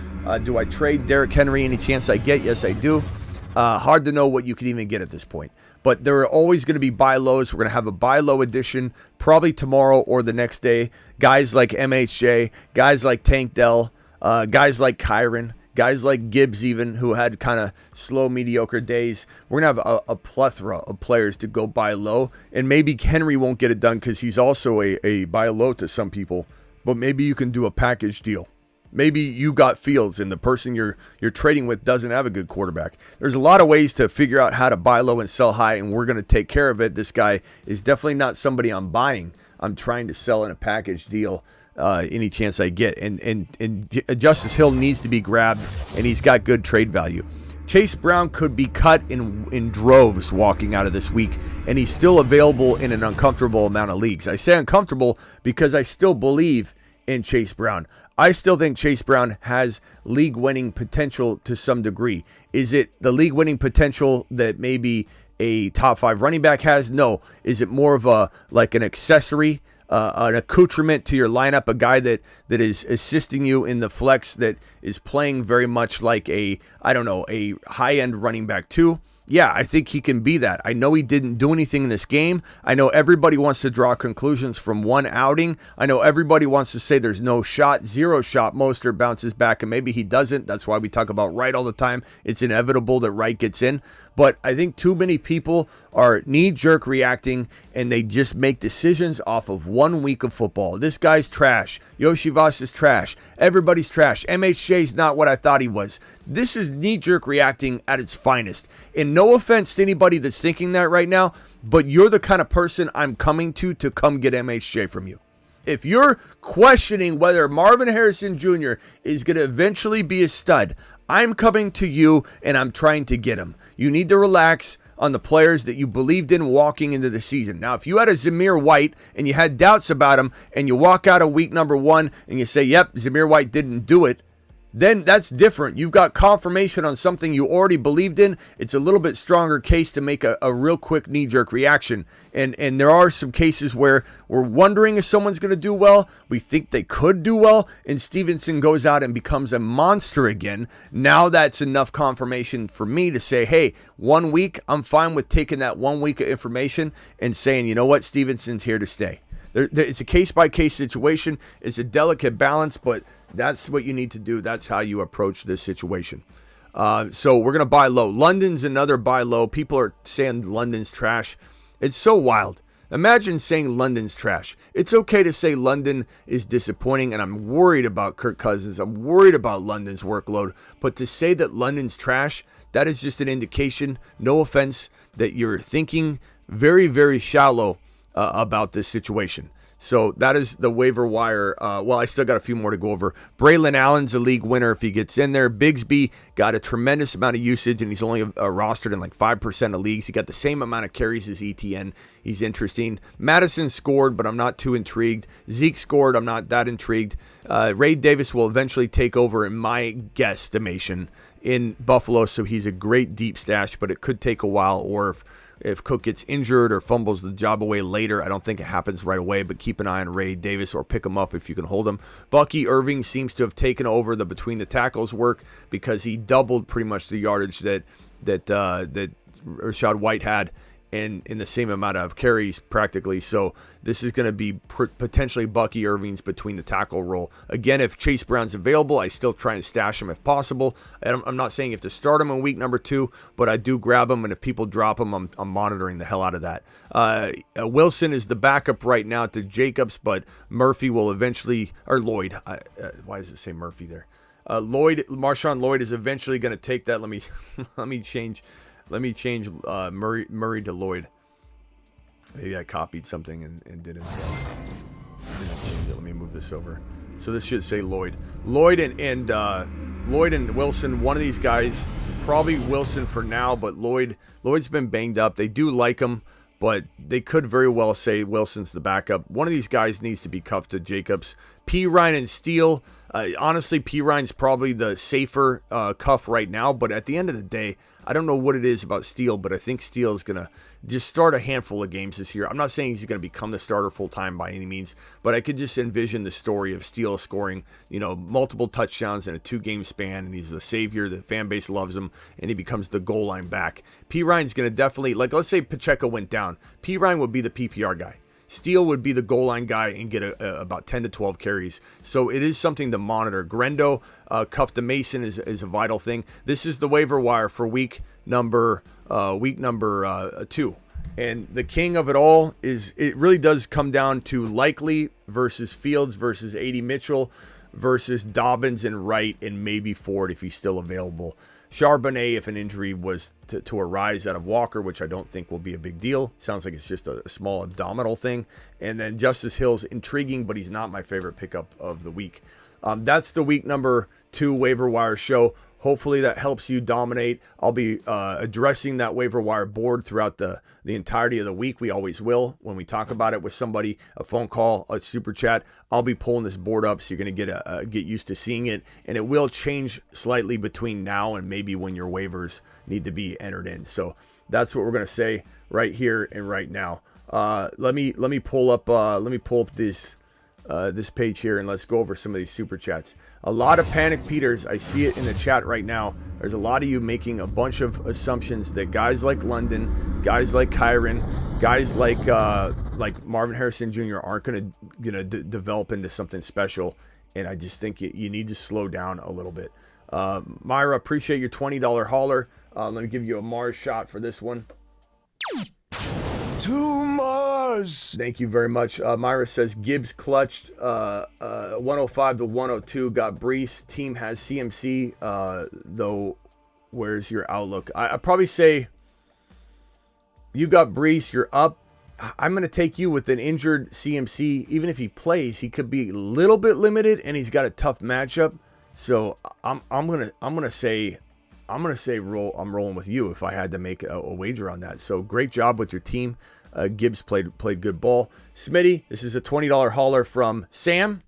Do I trade Derrick Henry any chance I get? Yes, I do. Hard to know what you can even get at this point. But there are always going to be buy lows. We're going to have a buy low edition probably tomorrow or the next day. Guys like MHJ, guys like Tank Dell, guys like Kyron, guys like Gibbs even, who had kind of slow, mediocre days. We're going to have a plethora of players to go buy low. And maybe Henry won't get it done because he's also a buy low to some people. But maybe you can do a package deal. Maybe you got Fields and the person you're trading with doesn't have a good quarterback. There's a lot of ways to figure out how to buy low and sell high, and we're going to take care of it. This guy is definitely not somebody I'm buying. I'm trying to sell in a package deal any chance I get. And Justice Hill needs to be grabbed, and he's got good trade value. Chase Brown could be cut in droves walking out of this week, and he's still available in an uncomfortable amount of leagues. I say uncomfortable because I still believe in Chase Brown. I still think Chase Brown has league-winning potential to some degree. Is it the league-winning potential that maybe a top 5 running back has? No. Is it more of an accessory, an accoutrement to your lineup, a guy that is assisting you in the flex that is playing very much like a high-end running back too? Yeah, I think he can be that. I know he didn't do anything in this game. I know everybody wants to draw conclusions from one outing. I know everybody wants to say there's no shot, 0 shot. Mostert bounces back, and maybe he doesn't. That's why we talk about Wright all the time. It's inevitable that Wright gets in. But I think too many people are knee-jerk reacting, and they just make decisions off of 1 week of football. This guy's trash. Yoshivas is trash. Everybody's trash. MHJ's not what I thought he was. This is knee-jerk reacting at its finest. And no offense to anybody that's thinking that right now, but you're the kind of person I'm coming to come get MHJ from you. If you're questioning whether Marvin Harrison Jr. is going to eventually be a stud, I'm coming to you and I'm trying to get him. You need to relax on the players that you believed in walking into the season. Now, if you had a Zamir White and you had doubts about him and you walk out of week number 1 and you say, yep, Zamir White didn't do it, then that's different. You've got confirmation on something you already believed in. It's a little bit stronger case to make a real quick knee-jerk reaction. And there are some cases where we're wondering if someone's going to do well. We think they could do well. And Stevenson goes out and becomes a monster again. Now that's enough confirmation for me to say, hey, 1 week, I'm fine with taking that 1 week of information and saying, you know what, Stevenson's here to stay. It's a case-by-case situation. It's a delicate balance, but that's what you need to do. That's how you approach this situation. So we're going to buy low. London's another buy low. People are saying London's trash. It's so wild. Imagine saying London's trash. It's okay to say London is disappointing, and I'm worried about Kirk Cousins. I'm worried about London's workload. But to say that London's trash, that is just an indication, no offense, that you're thinking very, very shallow about this situation. So that is the waiver wire. Well, I still got a few more to go over. Braylon Allen's a league winner if he gets in there. Bigsby got a tremendous amount of usage, and he's only rostered in like 5% of leagues. He got the same amount of carries as ETN. He's interesting. Madison scored, but I'm not too intrigued. Zeke scored. I'm not that intrigued. Ray Davis will eventually take over, in my guesstimation, in Buffalo, so he's a great deep stash, but it could take a while, or if Cook gets injured or fumbles the job away later. I don't think it happens right away, but keep an eye on Ray Davis or pick him up if you can hold him. Bucky Irving seems to have taken over the between the tackles work because he doubled pretty much the yardage that Rachaad White had in the same amount of carries practically. So this is going to be potentially Bucky Irving's between the tackle role. Again, if Chase Brown's available, I still try and stash him if possible. I'm not saying you have to start him in week number 2, but I do grab him, and if people drop him, I'm monitoring the hell out of that. Wilson is the backup right now to Jacobs, but Murphy will eventually, or Lloyd. Why does it say Murphy there? Marshawn Lloyd is eventually going to take that. Let me change Murray to Lloyd. Maybe I copied something and didn't change it. Let me move this over. So this should say Lloyd. Lloyd and Wilson, one of these guys, probably Wilson for now, but Lloyd's been banged up. They do like him, but they could very well say Wilson's the backup. One of these guys needs to be cuffed to Jacobs. P. Ryan and Steele. Honestly, P. Ryan's probably the safer cuff right now, but at the end of the day, I don't know what it is about Steele, but I think Steele is going to just start a handful of games this year. I'm not saying he's going to become the starter full-time by any means, but I could just envision the story of Steele scoring, multiple touchdowns in a 2-game span, and he's the savior. The fan base loves him, and he becomes the goal line back. P. Ryan's going to definitely, let's say Pacheco went down. P. Ryan would be the PPR guy. Steele would be the goal line guy and get about 10 to 12 carries. So it is something to monitor. Grendo, cuff to Mason is a vital thing. This is the waiver wire for week number 2. And the king of it all is, it really does come down to Likely versus Fields versus A.D. Mitchell versus Dobbins and Wright and maybe Ford if he's still available. Charbonnet, if an injury was to arise out of Walker, which I don't think will be a big deal. Sounds like it's just a small abdominal thing. And then Justice Hill's intriguing, but he's not my favorite pickup of the week. That's the week number 2 waiver wire show. Hopefully that helps you dominate. I'll be addressing that waiver wire board throughout the entirety of the week. We always will. When we talk about it with somebody, a phone call, a super chat, I'll be pulling this board up, so you're going to get used to seeing it. And it will change slightly between now and maybe when your waivers need to be entered in. So that's what we're going to say right here and right now. Let me pull up this page here, and let's go over some of these super chats. A lot of Panic Peters. I see it in the chat right now. There's a lot of you making a bunch of assumptions that guys like London, guys like Kyron, guys like Marvin Harrison Jr. aren't gonna develop into something special, and I just think you need to slow down a little bit. Myra, appreciate your $20 hauler. Let me give you a Mars shot for this one. To Mars. Thank you very much. Myra says Gibbs clutched 105 to 102. Got Brees. Team has CMC. Though, where's your outlook? I probably say you got Brees. You're up. I'm going to take you with an injured CMC. Even if he plays, he could be a little bit limited, and he's got a tough matchup. So I'm gonna say I'm rolling with you if I had to make a wager on that. So great job with your team. Gibbs played good ball. Smitty, this is a $20 hauler from Sam.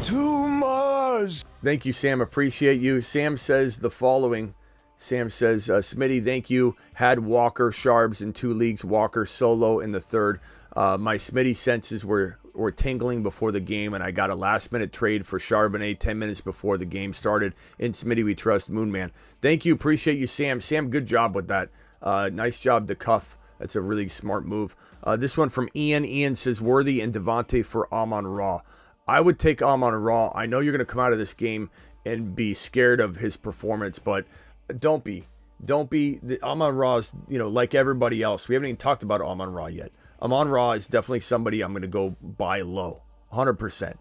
Too much. Thank you, Sam. Appreciate you. Sam says the following. Sam says, Smitty, thank you. Had Walker, Sharps in 2 leagues. Walker solo in the 3rd. My Smitty senses were tingling before the game, and I got a last-minute trade for Charbonnet 10 minutes before the game started. In Smitty, we trust, Moonman. Thank you. Appreciate you, Sam. Sam, good job with that. Nice job to cuff. That's a really smart move. This one from Ian. Ian says, Worthy and Devontae for Amon-Ra. I would take Amon-Ra. I know you're going to come out of this game and be scared of his performance, but don't be. Amon-Ra's, like everybody else. We haven't even talked about Amon-Ra yet. Amon-Ra is definitely somebody I'm going to go buy low, 100%.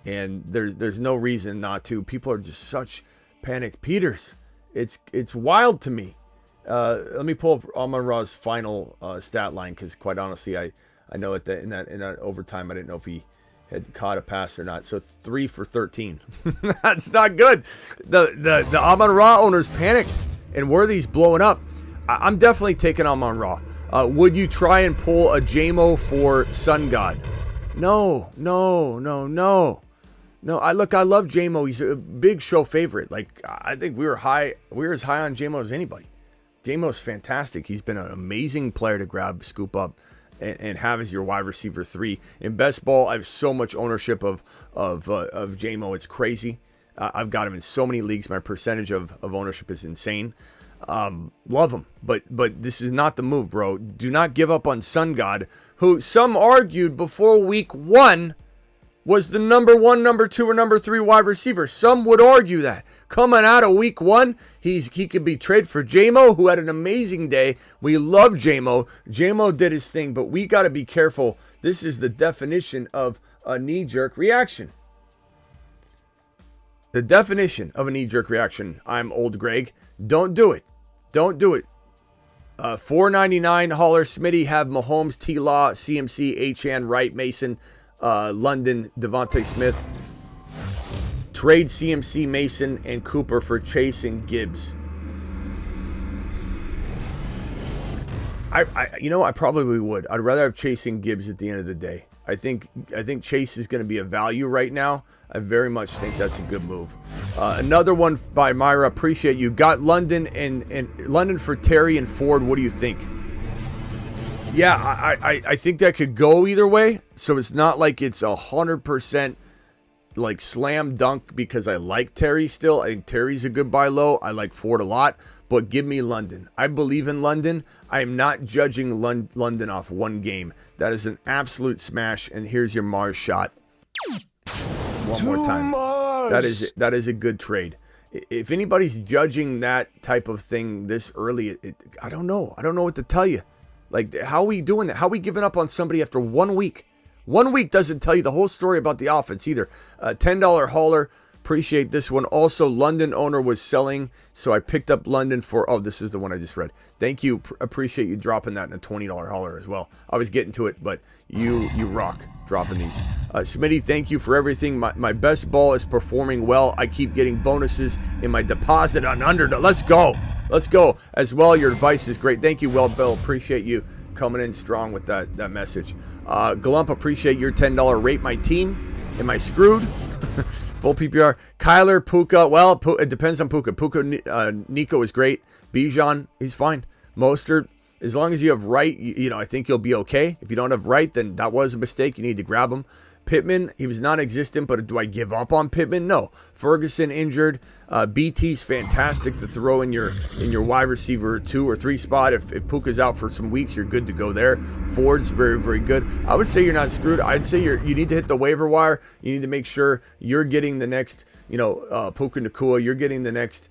And there's no reason not to. People are just such panic Peters. It's wild to me. Let me pull up Amon-Ra's final stat line, because quite honestly, I know in that overtime I didn't know if he had caught a pass or not. So 3 for 13. That's not good. The Amon-Ra owners panicked, and Worthy's blowing up. I'm definitely taking Amon-Ra. Would you try and pull a JMO for Sun God? No. I love JMO. He's a big show favorite. Like, I think we're as high on JMO as anybody. JMO's fantastic. He's been an amazing player to grab, scoop up, and have as your wide receiver 3. In best ball, I have so much ownership of JMO. It's crazy. I've got him in so many leagues. My percentage of ownership is insane. Love him, but this is not the move, bro. Do not give up on Sun God, who some argued before week 1 was the number 1, number 2, or number 3 wide receiver. Some would argue that coming out of week 1, he could be traded for JMO, who had an amazing day. We love JMO. JMO did his thing, but we got to be careful. This is the definition of a knee-jerk reaction. The definition of a knee-jerk reaction. I'm old Greg. Don't do it. $4.99 hauler. Smitty have Mahomes, T-Law, CMC, Achane, Wright, Mason, London, Devontae Smith. Trade CMC, Mason, and Cooper for Chase and Gibbs. I probably would. I'd rather have Chase and Gibbs at the end of the day. I think Chase is going to be a value right now. I very much think that's a good move. Another one by Myra. Appreciate you. Got London and London for Terry and Ford. What do you think? Yeah, I think that could go either way. So it's not like it's 100% like slam dunk because I like Terry still. I think Terry's a good buy low. I like Ford a lot, but give me London. I believe in London. I am not judging London off one game. That is an absolute smash. And here's your Mars shot. One more time. That is a good trade. If anybody's judging that type of thing this early, I don't know. I don't know what to tell you. Like, how are we doing that? How are we giving up on somebody after 1 week? 1 week doesn't tell you the whole story about the offense either. $10 hauler. Appreciate this one. Also, London owner was selling, so I picked up London for... Oh, this is the one I just read. Thank you. Appreciate you dropping that in a $20 hauler as well. I was getting to it, but you rock dropping these. Smitty, thank you for everything. My best ball is performing well. I keep getting bonuses in my deposit on underdog. Let's go. As well, your advice is great. Thank you, Well Bill. Appreciate you coming in strong with that message. Galump, appreciate your $10 rate my team. Am I screwed? Full PPR. Kyler, Puka. Well, it depends on Puka. Nico is great. Bijan, he's fine. Mostert, as long as you have Wright, I think you'll be okay. If you don't have Wright, then that was a mistake. You need to grab him. Pittman, he was non-existent, but do I give up on Pittman? No. Ferguson injured. BT's fantastic to throw in your wide receiver 2 or 3 spot. If Puka's out for some weeks, you're good to go there. Ford's very, very good. I would say you're not screwed. I'd say you need to hit the waiver wire. You need to make sure you're getting the next, Puka Nacua. You're getting the next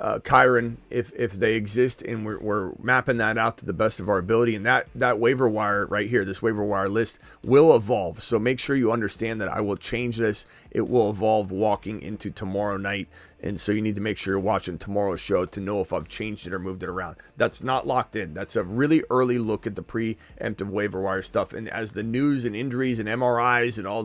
Kyron if they exist, and we're mapping that out to the best of our ability. And that waiver wire right here, this waiver wire list will evolve. So make sure you understand that I will change this. It will evolve walking into tomorrow night. And so you need to make sure you're watching tomorrow's show to know if I've changed it or moved it around. That's not locked in. That's a really early look at the preemptive waiver wire stuff. And as the news and injuries and MRIs and all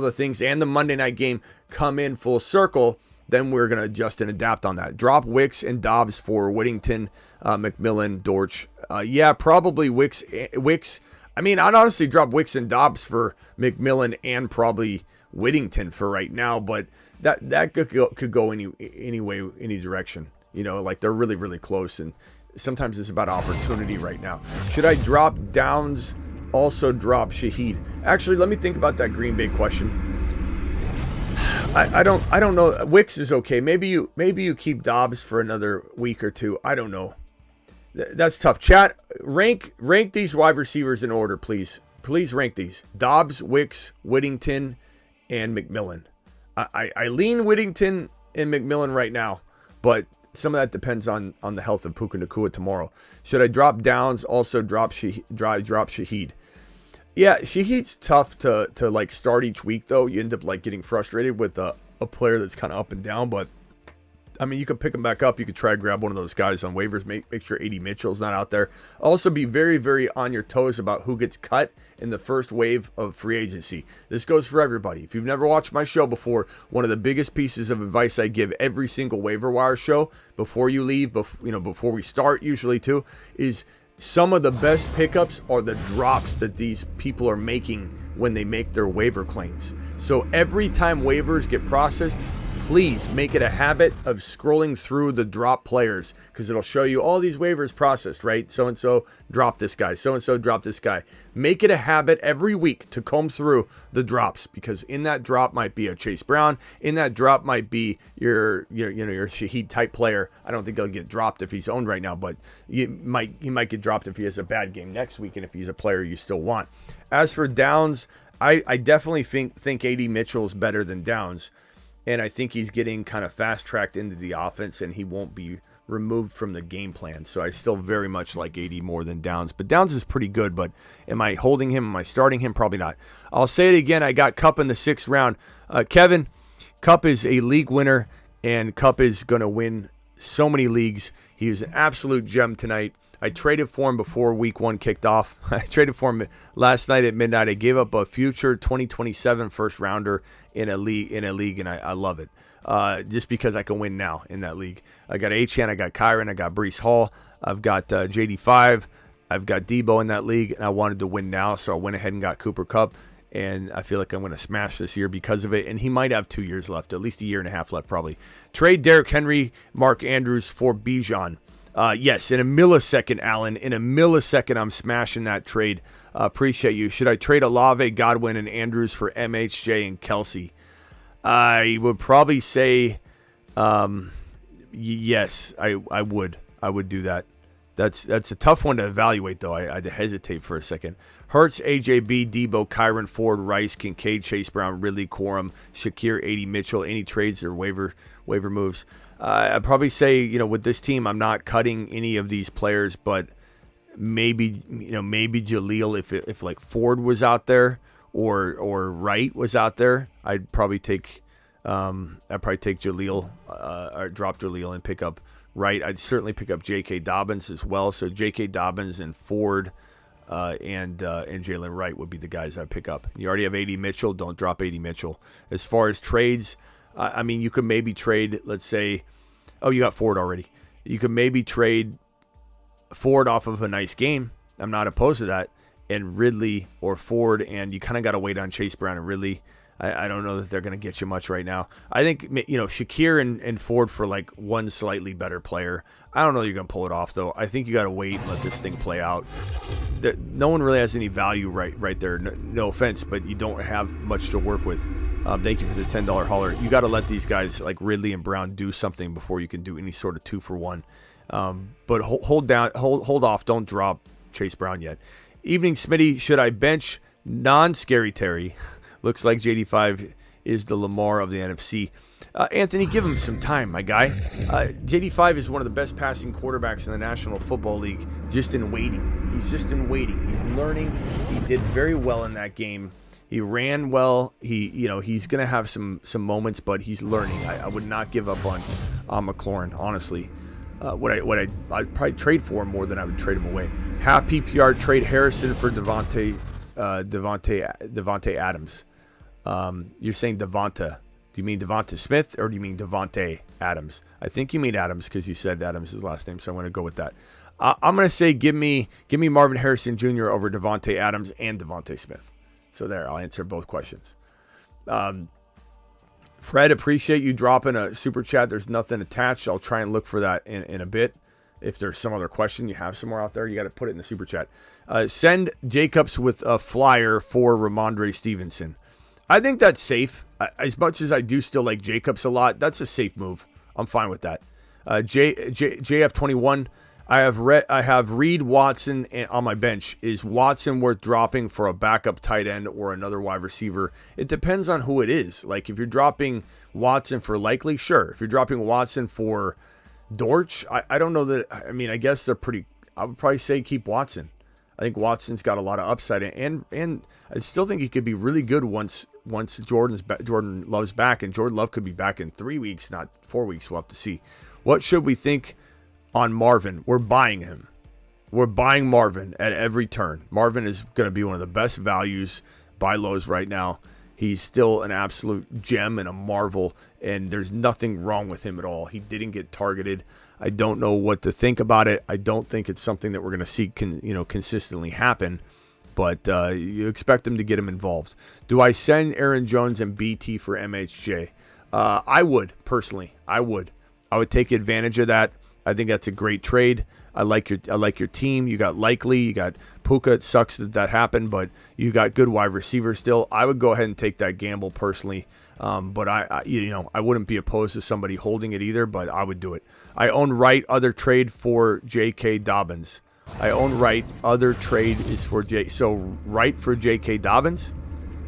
the things and the Monday night game come in full circle, then we're going to adjust and adapt on that. Drop Wicks and Dobbs for Whittington, McMillan, Dortch. Yeah, probably Wicks. I mean, I'd honestly drop Wicks and Dobbs for McMillan and probably Whittington for right now, but that could go any way, any direction. You know, like they're really, really close, and sometimes it's about opportunity right now. Should I drop Downs, also drop Shaheed? Actually, let me think about that Green Bay question. I don't know. Wicks is okay. Maybe you keep Dobbs for another week or two. I don't know. That's tough. Chat, rank these wide receivers in order, please. Please rank these: Dobbs, Wicks, Whittington, and McMillan. I lean Whittington and McMillan right now, but some of that depends on the health of Puka Nacua tomorrow. Should I drop Downs? Also drop Shaheed. Yeah, Shaheed's tough to like start each week though. You end up like getting frustrated with a player that's kind of up and down, but I mean, you could pick him back up. You could try to grab one of those guys on waivers. Make sure A.D. Mitchell's not out there. Also, be very, very on your toes about who gets cut in the first wave of free agency. This goes for everybody. If you've never watched my show before, one of the biggest pieces of advice I give every single waiver wire show before you leave, before we start usually too, is some of the best pickups are the drops that these people are making when they make their waiver claims. So every time waivers get processed, please make it a habit of scrolling through the drop players, because it'll show you all these waivers processed, right? So-and-so dropped this guy. So-and-so dropped this guy. Make it a habit every week to comb through the drops, because in that drop might be a Chase Brown. In that drop might be your Shaheed type player. I don't think he'll get dropped if he's owned right now, but he might get dropped if he has a bad game next week and if he's a player you still want. As for Downs, I definitely think A.D. Mitchell's better than Downs. And I think he's getting kind of fast-tracked into the offense, and he won't be removed from the game plan. So I still very much like AD more than Downs. But Downs is pretty good, but am I holding him? Am I starting him? Probably not. I'll say it again. I got Kupp in the 6th round. Kevin, Kupp is a league winner, and Kupp is going to win so many leagues. He was an absolute gem tonight. I traded for him before week 1 kicked off. I traded for him last night at midnight. I gave up a future 2027 first rounder in a league, and I love it. Just because I can win now in that league. I got Achane, I got Kyron, I got Breece Hall, I've got JD5, I've got Debo in that league, and I wanted to win now, so I went ahead and got Cooper Kupp, and I feel like I'm going to smash this year because of it, and he might have 2 years left, at least a year and a half left probably. Trade Derrick Henry, Mark Andrews for Bijan. Yes, in a millisecond, Alan. In a millisecond, I'm smashing that trade. Appreciate you. Should I trade Olave, Godwin, and Andrews for MHJ and Kelsey? I would probably say yes, I would. I would do that. That's a tough one to evaluate, though. I'd hesitate for a second. Hurts, AJB, Debo, Kyron, Ford, Rice, Kincaid, Chase Brown, Ridley, Corum, Shakir, A.D. Mitchell. Any trades or waiver moves? I'd probably say, with this team, I'm not cutting any of these players, but maybe Jaleel, if like Ford was out there or Wright was out there, I'd probably take Jaleel, or drop Jaleel and pick up Wright. I'd certainly pick up J.K. Dobbins as well. So J.K. Dobbins and Ford and Jalen Wright would be the guys I'd pick up. You already have A.D. Mitchell. Don't drop A.D. Mitchell. As far as trades, I mean, you could maybe trade, let's say, you got Ford already. You could maybe trade Ford off of a nice game. I'm not opposed to that. And Ridley or Ford, and you kind of got to wait on Chase Brown and Ridley. I don't know that they're going to get you much right now. I think, Shakir and Ford for like one slightly better player. I don't know you're going to pull it off, though. I think you got to wait and let this thing play out. No one really has any value right there. No offense, but you don't have much to work with. Thank you for the $10 hauler. You got to let these guys like Ridley and Brown do something before you can do any sort of 2-for-1. But hold off. Don't drop Chase Brown yet. Evening, Smitty. Should I bench non-scary Terry? Looks like JD5 is the Lamar of the NFC. Anthony, give him some time, my guy. JD5 is one of the best passing quarterbacks in the National Football League, just in waiting. He's just in waiting. He's learning. He did very well in that game. He ran well. He's going to have some moments, but he's learning. I would not give up on McLaurin, honestly. I'd probably trade for him more than I would trade him away. Half PPR trade Harrison for Devontae Adams. You're saying Devonta. Do you mean Devonta Smith or do you mean Devontae Adams? I think you mean Adams because you said Adams' his last name, so I'm going to go with that. I'm going to say give me Marvin Harrison Jr. over Devontae Adams and Devontae Smith. So there, I'll answer both questions. Fred, appreciate you dropping a super chat. There's nothing attached. I'll try and look for that in a bit. If there's some other question you have somewhere out there, you got to put it in the super chat. Send Jacobs with a flyer for Ramondre Stevenson. I think that's safe. As much as I do still like Jacobs a lot, that's a safe move. I'm fine with that. JF21, I have Reed Watson on my bench. Is Watson worth dropping for a backup tight end or another wide receiver? It depends on who it is. Like if you're dropping Watson for Likely, sure. If you're dropping Watson for Dortch, I don't know that. I mean, I guess they're pretty. I would probably say keep Watson. I think Watson's got a lot of upside, and I still think he could be really good once Jordan Love's back, and Jordan Love could be back in 3 weeks, not 4 weeks. We'll have to see. What should we think on Marvin? We're buying him. We're buying Marvin at every turn. Marvin is going to be one of the best values buy lows right now. He's still an absolute gem and a marvel, and there's nothing wrong with him at all. He didn't get targeted. I don't know what to think about it. I don't think it's something that we're going to see consistently happen, but you expect them to get him involved. Do I send Aaron Jones and BT for MHJ? I would, personally. I would take advantage of that. I think that's a great trade. I like your team. You got Likely, you got Puka. It sucks that happened, but you got good wide receivers still. I would go ahead and take that gamble personally. But I wouldn't be opposed to somebody holding it either, but I would do it. I own Wright. Other trade for J.K. Dobbins. I own Wright. Other trade is for So Wright for J.K. Dobbins.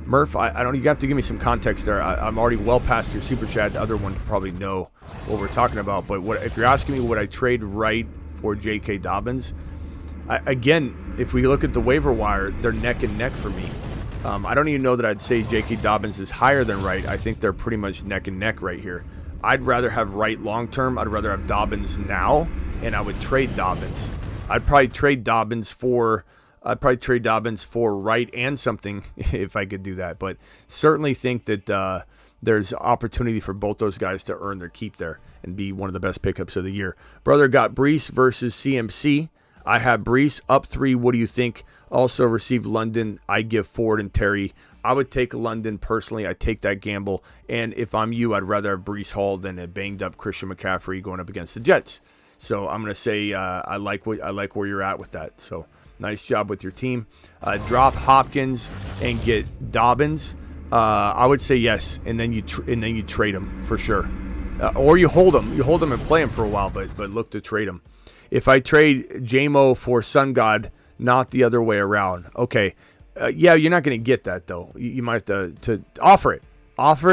Murph, I don't. You have to give me some context there. I'm already well past your super chat. The other one probably know what we're talking about. But if you're asking me, would I trade Wright for J.K. Dobbins? Again, if we look at the waiver wire, they're neck and neck for me. I don't even know that I'd say J.K. Dobbins is higher than Wright. I think they're pretty much neck and neck right here. I'd rather have Wright long term. I'd rather have Dobbins now, and I would trade Dobbins. I'd probably trade Dobbins for Wright and something if I could do that. But certainly think that there's opportunity for both those guys to earn their keep there and be one of the best pickups of the year. Brother got Brees versus CMC. I have Brees up 3. What do you think? Also received London. I give Ford and Terry. I would take London personally. I take that gamble. And if I'm you, I'd rather have Brees Hall than a banged up Christian McCaffrey going up against the Jets. So I'm going to say I like where you're at with that. So nice job with your team. Drop Hopkins and get Dobbins. I would say yes, and then you trade him for sure, or you hold him. You hold him and play him for a while, but look to trade him. If I trade JMO for Sun God, not the other way around. Okay, yeah, you're not going to get that though. You might have to offer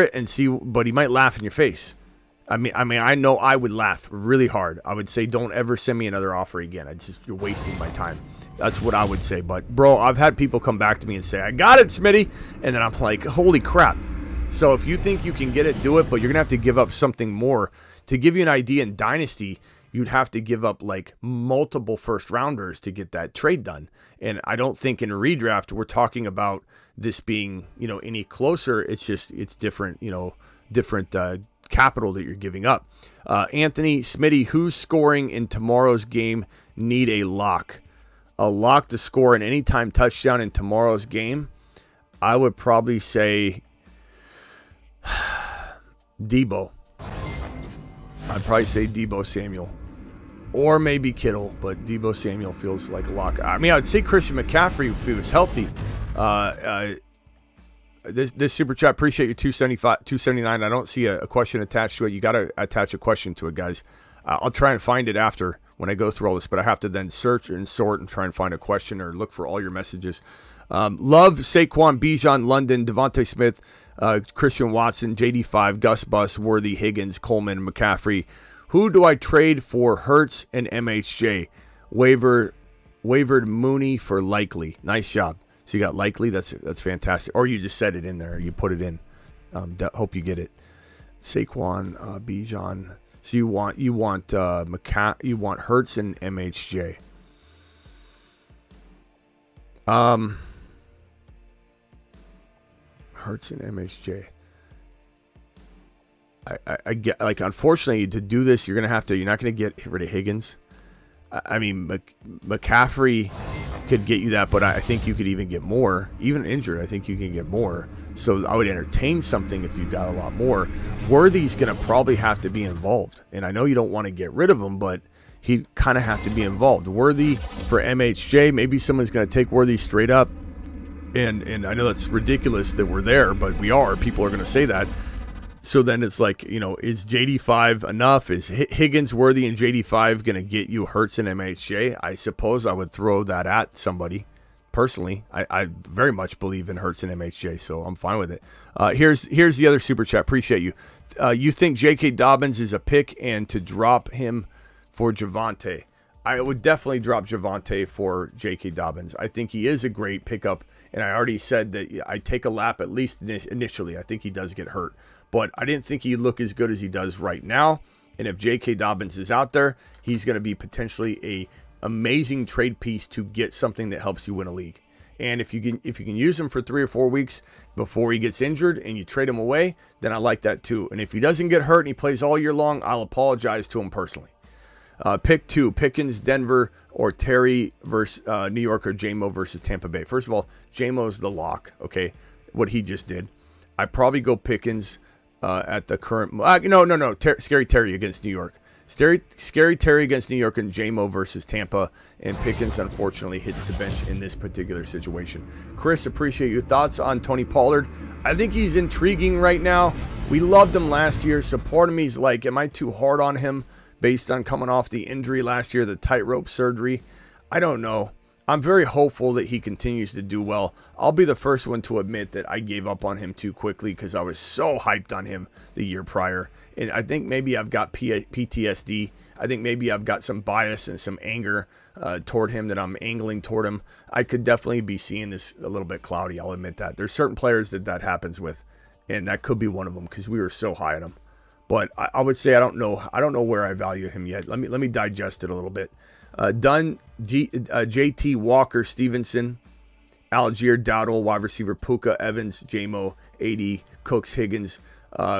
it and see, but he might laugh in your face. I mean, I know I would laugh really hard. I would say, don't ever send me another offer again. You're wasting my time. That's what I would say. But, bro, I've had people come back to me and say, I got it, Smitty. And then I'm like, holy crap. So if you think you can get it, do it. But you're going to have to give up something more. To give you an idea, in Dynasty, you'd have to give up like multiple first rounders to get that trade done. And I don't think in a redraft we're talking about this being, any closer. It's just, it's different, different capital that you're giving up. Anthony, Smitty, who's scoring in tomorrow's game need a lock? A lock to score an anytime touchdown in tomorrow's game? I would probably say Debo. I'd probably say Debo Samuel. Or maybe Kittle, but Debo Samuel feels like a lock. I mean, I'd say Christian McCaffrey if he was healthy. This super chat, appreciate you, 279. I don't see a question attached to it. You got to attach a question to it, guys. I'll try and find it after when I go through all this, but I have to then search and sort and try and find a question or look for all your messages. Love Saquon, Bijan, London, Devontae Smith. Christian Watson, JD5, Gus Bus, Worthy, Higgins, Coleman, McCaffrey. Who do I trade for Hurts and MHJ? Wavered Mooney for Likely. Nice job. So you got Likely. That's fantastic. Or you just said it in there. You put it in. Hope you get it. Saquon, Bijan. So you want Hurts and MHJ. Hurts and MHJ. I get, like, unfortunately, to do this, you're not going to get rid of Higgins. I mean, McCaffrey could get you that, but I think you could even get more. Even injured, I think you can get more. So I would entertain something if you got a lot more. Worthy's going to probably have to be involved. And I know you don't want to get rid of him, but he'd kind of have to be involved. Worthy for MHJ, maybe someone's going to take Worthy straight up. And I know that's ridiculous that we're there, but we are. People are going to say that. So then it's like, is JD5 enough? Is Higgins, Worthy, and JD5 going to get you Hurts and MHJ? I suppose I would throw that at somebody. Personally, I very much believe in Hurts and MHJ, so I'm fine with it. Here's the other super chat. Appreciate you. You think J.K. Dobbins is a pick and to drop him for Javonte? I would definitely drop Javonte for J.K. Dobbins. I think he is a great pickup, and I already said that I take a lap at least initially. I think he does get hurt, but I didn't think he'd look as good as he does right now. And if J.K. Dobbins is out there, he's going to be potentially a amazing trade piece to get something that helps you win a league. And if you can use him for 3 or 4 weeks before he gets injured and you trade him away, then I like that too. And if he doesn't get hurt and he plays all year long, I'll apologize to him personally. Pick 2, Pickens, Denver, or Terry versus New York, or J-Mo versus Tampa Bay. First of all, J-Mo's the lock, okay, what he just did. I'd probably go Pickens at the current... No. Scary Terry against New York. Scary Terry against New York and J-Mo versus Tampa, and Pickens unfortunately hits the bench in this particular situation. Chris, appreciate your thoughts on Tony Pollard. I think he's intriguing right now. We loved him last year, so part of me is like, am I too hard on him based on coming off the injury last year, the tightrope surgery? I don't know. I'm very hopeful that he continues to do well. I'll be the first one to admit that I gave up on him too quickly because I was so hyped on him the year prior. And I think maybe I've got PTSD. I think maybe I've got some bias and some anger toward him that I'm angling toward him. I could definitely be seeing this a little bit cloudy. I'll admit that. There's certain players that happens with, and that could be one of them because we were so high on him. But I would say I don't know where I value him yet. Let me digest it a little bit. JT Walker, Stevenson, Algier, Dowdle, wide receiver Puka, Evans, J-Mo, AD, Cooks, Higgins.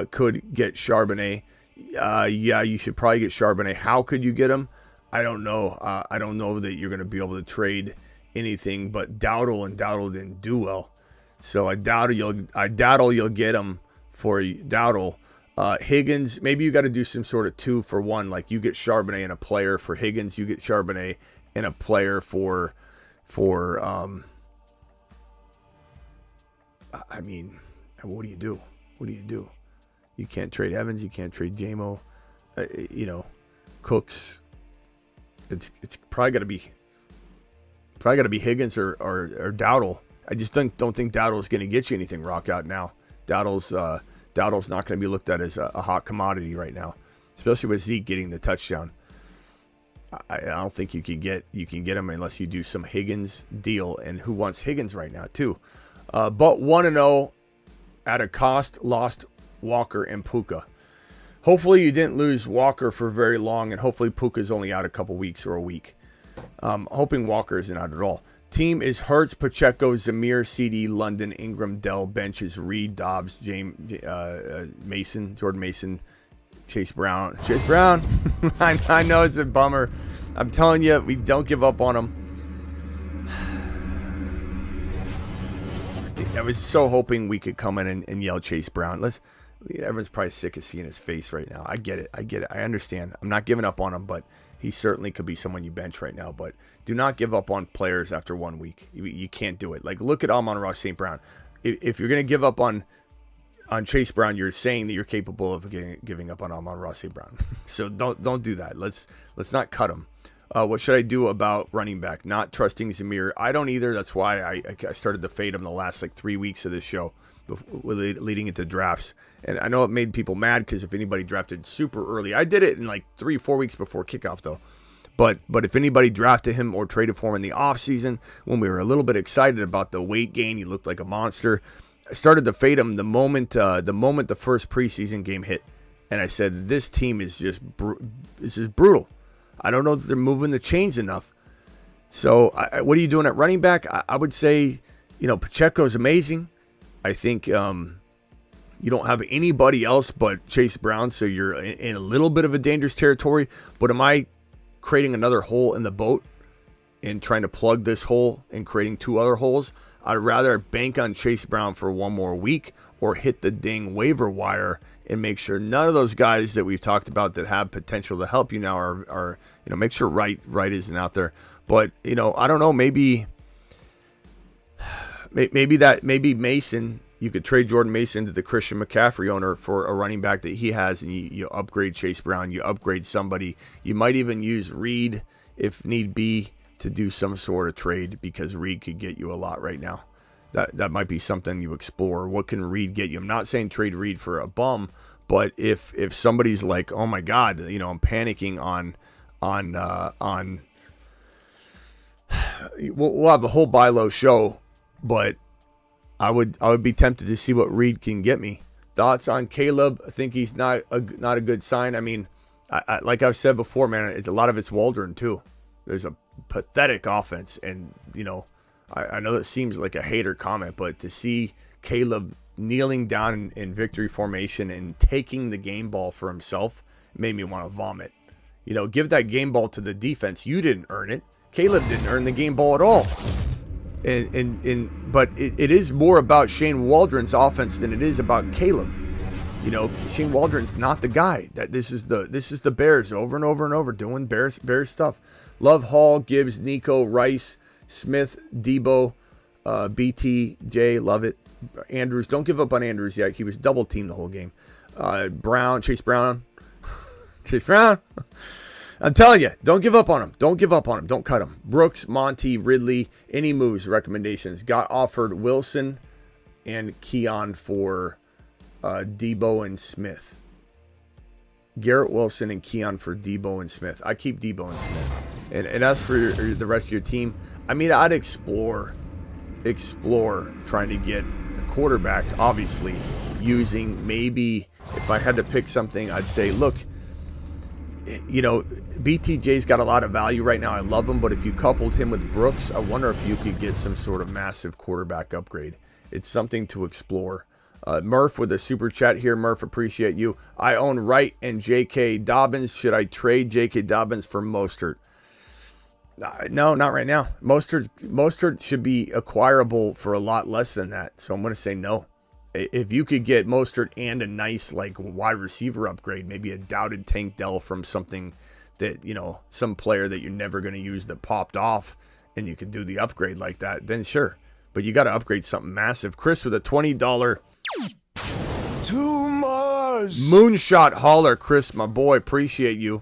Could get Charbonnet. Yeah, you should probably get Charbonnet. How could you get him? I don't know. I don't know that you're going to be able to trade anything but Dowdle, and Dowdle didn't do well. So I doubt you'll get him for Dowdle. Higgins, maybe you got to do some sort of 2-for-1. Like you get Charbonnet and a player for Higgins. You get Charbonnet and a player for I mean, what do you do? What do you do? You can't trade Evans. You can't trade J-Mo. Cooks. It's probably got to be Higgins or Dowdle. I just don't think Dowdle's going to get you anything. Rock out now. Dowdle's not going to be looked at as a hot commodity right now, especially with Zeke getting the touchdown. I don't think you can get him unless you do some Higgins deal. And who wants Higgins right now too? But 1-0 at a cost, lost Walker and Puka. Hopefully you didn't lose Walker for very long, and hopefully Puka's only out a couple weeks or a week. Hoping Walker isn't out at all. Team is Hurts, Pacheco, Zamir, CD, London, Ingram, Dell, benches, Reed, Dobbs, Mason, Jordan Mason, Chase Brown. I know it's a bummer. I'm telling you, we don't give up on him. I was so hoping we could come in and yell Chase Brown. Everyone's probably sick of seeing his face right now. I get it. I understand. I'm not giving up on him, but he certainly could be someone you bench right now. But do not give up on players after 1 week. You can't do it. Like, look at Amon-Ra St. Brown. If you're going to give up on Chase Brown, you're saying that you're capable of giving up on Amon-Ra St. Brown. So don't do that. Let's not cut him. What should I do about running back? Not trusting Zamir. I don't either. That's why I started to fade him the last 3 weeks of this show. leading into drafts. And I know it made people mad because if anybody drafted super early, I did it in like 3-4 weeks before kickoff though. But if anybody drafted him or traded for him in the offseason, when we were a little bit excited about the weight gain, he looked like a monster. I started to fade him the moment the first preseason game hit. And I said, this team is just this is brutal. I don't know that they're moving the chains enough. So what are you doing at running back? I would say, Pacheco's amazing. I think you don't have anybody else but Chase Brown, so you're in a little bit of a dangerous territory. But am I creating another hole in the boat and trying to plug this hole and creating 2 other holes? I'd rather bank on Chase Brown for 1 more week or hit the dang waiver wire and make sure none of those guys that we've talked about that have potential to help you now are make sure Wright isn't out there. But, I don't know, maybe Mason, you could trade Jordan Mason to the Christian McCaffrey owner for a running back that he has, and you upgrade Chase Brown, you upgrade somebody. You might even use Reed if need be to do some sort of trade because Reed could get you a lot right now. That might be something you explore. What can Reed get you? I'm not saying trade Reed for a bum, but if somebody's like, oh my God, I'm panicking on we'll have a whole buy low show, but I would be tempted to see what Reed can get me. Thoughts on Caleb? I think he's not a good sign. I mean, I like I've said before, man, a lot of it's Waldron too. There's a pathetic offense, and I know that seems like a hater comment, but to see Caleb kneeling down in victory formation and taking the game ball for himself made me want to vomit. Give that game ball to the defense. You didn't earn it. Caleb didn't earn the game ball at all. But it is more about Shane Waldron's offense than it is about Caleb. Shane Waldron's not the guy. This is the Bears over and over and over doing Bears stuff. Love Hall, Gibbs, Nico, Rice, Smith, Debo, BTJ, love it. Andrews, don't give up on Andrews yet. He was double teamed the whole game. Chase Brown. I'm telling you, don't give up on him. Don't give up on him. Don't cut him. Brooks, Monty, Ridley, any moves, recommendations. Got offered Wilson and Keon for Debo and Smith. Garrett Wilson and Keon for Debo and Smith. I keep Debo and Smith. And as for the rest of your team, I mean, I'd explore trying to get a quarterback, obviously, using maybe, if I had to pick something, I'd say, look, BTJ's got a lot of value right now. I love him, but if you coupled him with Brooks, I wonder if you could get some sort of massive quarterback upgrade. It's something to explore. Murph with a super chat here. Murph, appreciate you. I own Wright and J.K. Dobbins. Should I trade J.K. Dobbins for Mostert? No, not right now. Mostert should be acquirable for a lot less than that. So I'm going to say no. If you could get Mostert and a nice wide receiver upgrade, maybe a doubted Tank Dell from something that, some player that you're never going to use that popped off, and you could do the upgrade like that, then sure. But you got to upgrade something massive. Chris with a $20 Too much. Moonshot hauler. Chris, my boy, appreciate you.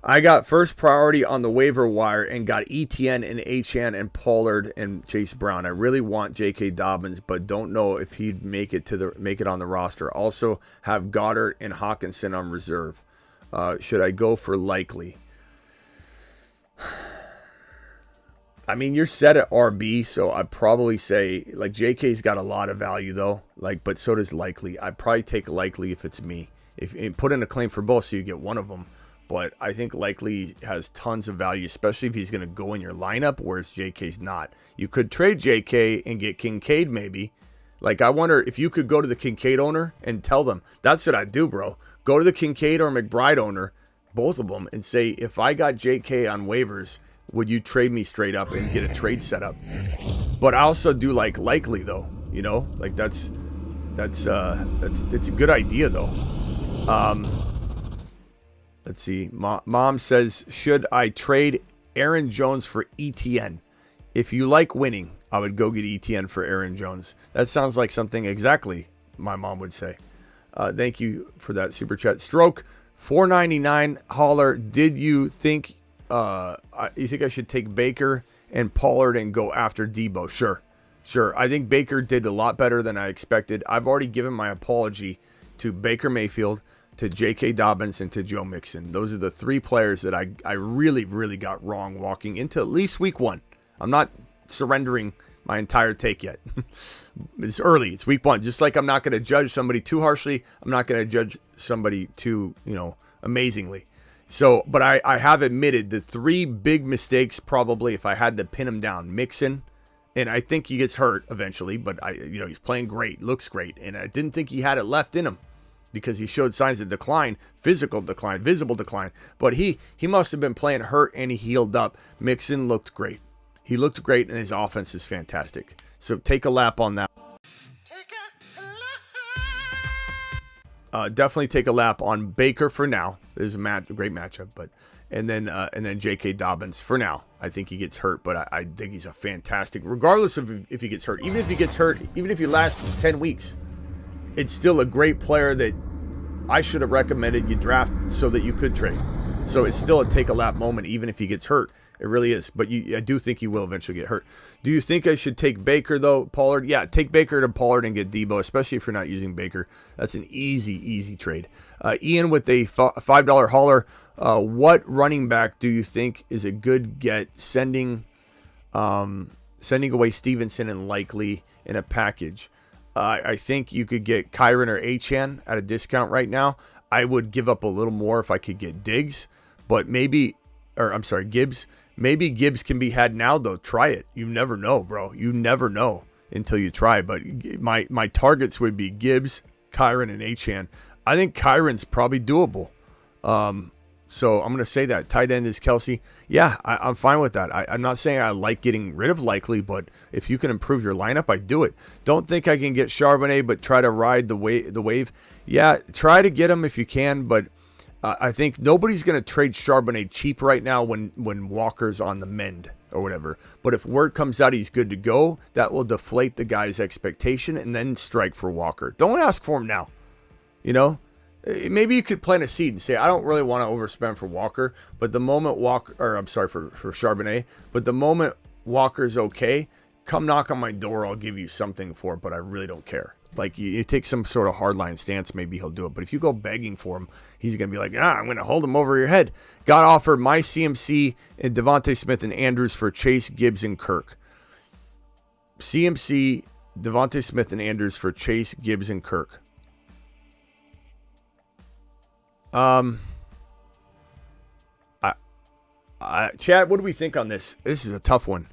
I got first priority on the waiver wire and got ETN and Achane and Pollard and Chase Brown. I really want J.K. Dobbins, but don't know if he'd make it on the roster. Also have Goddard and Hawkinson on reserve. Should I go for Likely? I mean, you're set at RB, so I'd probably say J.K.'s got a lot of value though. But so does Likely. I'd probably take Likely if it's me. If put in a claim for both, so you get one of them. But I think Likely has tons of value, especially if he's going to go in your lineup, whereas JK's not. You could trade JK and get Kincaid maybe. I wonder if you could go to the Kincaid owner and tell them, that's what I'd do, bro. Go to the Kincaid or McBride owner, both of them, and say, if I got JK on waivers, would you trade me straight up and get a trade set up? But I also do Likely, though. That's a good idea, though. Let's see. Mom says, should I trade Aaron Jones for ETN? If you like winning, I would go get ETN for Aaron Jones. That sounds like something exactly my mom would say. Thank you for that super chat. Stroke $4.99 hauler. Did you think I should take Baker and Pollard and go after Debo? Sure. Sure. I think Baker did a lot better than I expected. I've already given my apology to Baker Mayfield, to J.K. Dobbins, and to Joe Mixon. Those are the 3 players that I really, really got wrong walking into at least week 1. I'm not surrendering my entire take yet. It's early. It's week 1. Just like I'm not going to judge somebody too harshly, I'm not going to judge somebody too, amazingly. So, but I have admitted the 3 big mistakes probably, if I had to pin them down. Mixon, and I think he gets hurt eventually, but he's playing great, looks great, and I didn't think he had it left in him because he showed signs of decline, physical decline, visible decline. But he must have been playing hurt and he healed up. Mixon looked great. He looked great, and his offense is fantastic. So take a lap on that. Definitely take a lap on Baker for now. There's a great matchup, and then J.K. Dobbins for now. I think he gets hurt, but I think he's a fantastic, regardless of if he gets hurt. Even if he gets hurt, even if he lasts 10 weeks, it's still a great player that I should have recommended you draft so that you could trade. So it's still a take a lap moment, even if he gets hurt. It really is. But I do think he will eventually get hurt. Do you think I should take Baker, though, Pollard? Yeah, take Baker to Pollard and get Debo, especially if you're not using Baker. That's an easy trade. Ian with a $5 hauler. What running back do you think is a good get sending away Stevenson and Likely in a package? I think you could get Kyron or Achane at a discount right now. I would give up a little more if I could get Gibbs. Maybe Gibbs can be had now, though. Try it. You never know, bro. You never know until you try. But my targets would be Gibbs, Kyron, and Achane. I think Kyron's probably doable. So I'm going to say that. Tight end is Kelsey. Yeah, I'm fine with that. I'm not saying I like getting rid of Likely, but if you can improve your lineup, I do it. Don't think I can get Charbonnet, but try to ride the wave. Yeah, try to get him if you can, but I think nobody's going to trade Charbonnet cheap right now when Walker's on the mend or whatever. But if word comes out he's good to go, that will deflate the guy's expectation and then strike for Walker. Don't ask for him now. Maybe you could plant a seed and say, I don't really want to overspend for Walker, but the moment for Charbonnet, but the moment Walker's okay, come knock on my door, I'll give you something for it, but I really don't care. Like, you take some sort of hardline stance, maybe he'll do it. But if you go begging for him, he's going to be like, I'm going to hold him over your head. Got offered my CMC and Devontae Smith and Andrews for Chase, Gibbs, and Kirk. CMC, Devontae Smith, and Andrews for Chase, Gibbs, and Kirk. Chad, what do we think on this? This is a tough one.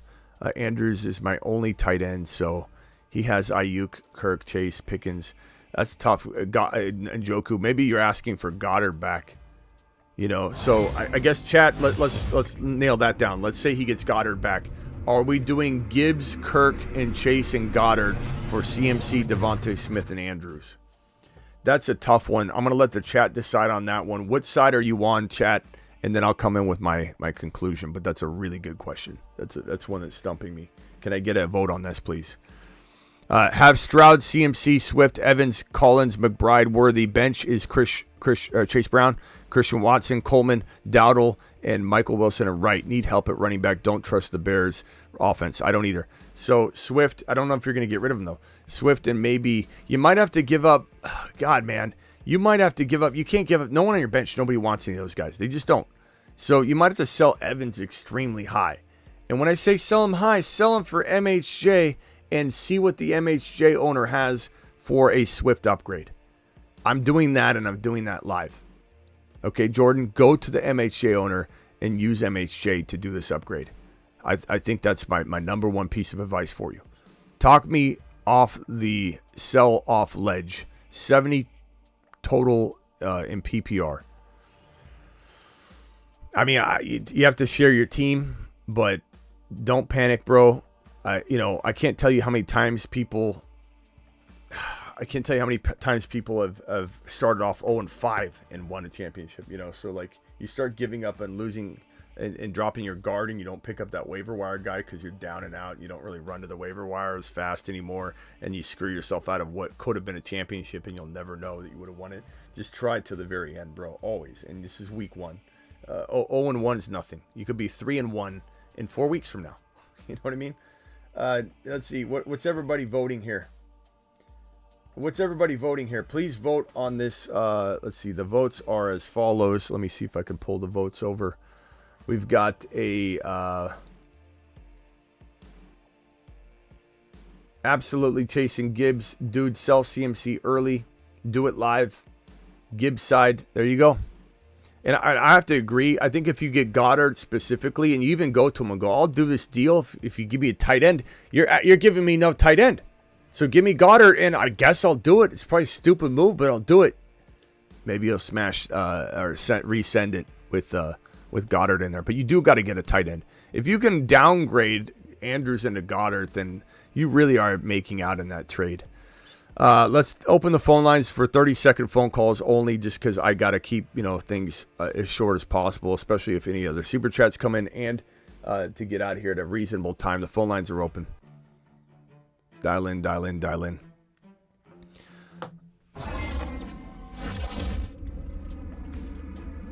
Andrews is my only tight end, so he has Ayuk, Kirk, Chase, Pickens. That's tough. Njoku. Maybe you're asking for Goddard back. So I guess, Chad, let's nail that down. Let's say he gets Goddard back. Are we doing Gibbs, Kirk, and Chase and Goddard for CMC, Devontae Smith, and Andrews? That's a tough one. I'm going to let the chat decide on that one. What side are you on, chat? And then I'll come in with my conclusion. But that's a really good question. That's one that's stumping me. Can I get a vote on this, please? Have Stroud, CMC, Swift, Evans, Collins, McBride, Worthy. Bench is Chase Brown, Christian Watson, Coleman, Dowdle, and Michael Wilson are right. Need help at running back. Don't trust the Bears offense. I don't either. So Swift, I don't know if you're going to get rid of him, though. Swift, and maybe you might have to give up. God, man. You might have to give up. You can't give up. No one on your bench. Nobody wants any of those guys. They just don't. So you might have to sell Evans extremely high. And when I say sell him high, sell him for MHJ and see what the MHJ owner has for a Swift upgrade. I'm doing that, and I'm doing that live. Okay, Jordan, go to the MHJ owner and use MHJ to do this upgrade. I think that's my number one piece of advice for you. Talk me off the sell off ledge. 70 total in PPR. I mean, you have to share your team, but don't panic, bro. I can't tell you how many times people have started off 0-5 and won a championship. So like you start giving up and losing and dropping your guard, and you don't pick up that waiver wire guy because you're down and out. You don't really run to the waiver wire as fast anymore, and you screw yourself out of what could have been a championship, and you'll never know that you would have won it. Just try to the very end, bro. Always. And this is week 1. 0-1 is nothing. You could be 3-1 in 4 weeks from now. You know what I mean? Let's see. What's everybody voting here? What's everybody voting here? Please vote on this. Let's see. The votes are as follows. Let me see if I can pull the votes over. We've got a absolutely chasing Gibbs. Dude, sell CMC early. Do it live. Gibbs side. There you go. And I have to agree. I think if you get Goddard specifically, and you even go to him and go, I'll do this deal if you give me a tight end. You're giving me no tight end. So give me Goddard, and I guess I'll do it. It's probably a stupid move, but I'll do it. Maybe you'll smash or resend it with Goddard in there. But you do got to get a tight end. If you can downgrade Andrews into Goddard, then you really are making out in that trade. Let's open the phone lines for 30-second phone calls only, just because I got to keep things as short as possible, especially if any other super chats come in, and to get out of here at a reasonable time. The phone lines are open. Dial in, dial in, dial in.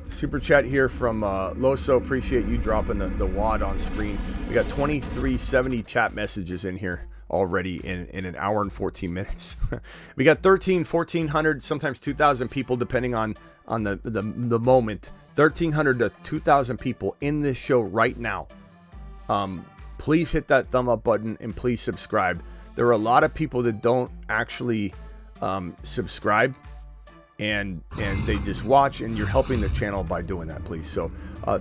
Super chat here from Loso. Appreciate you dropping the WAD on screen. We got 2370 chat messages in here already in an hour and 14 minutes. We got 1,400, sometimes 2,000 people, depending on the moment. 1,300 to 2,000 people in this show right now. Please hit that thumb up button and please subscribe. There are a lot of people that don't actually subscribe, and they just watch, and you're helping the channel by doing that, please. So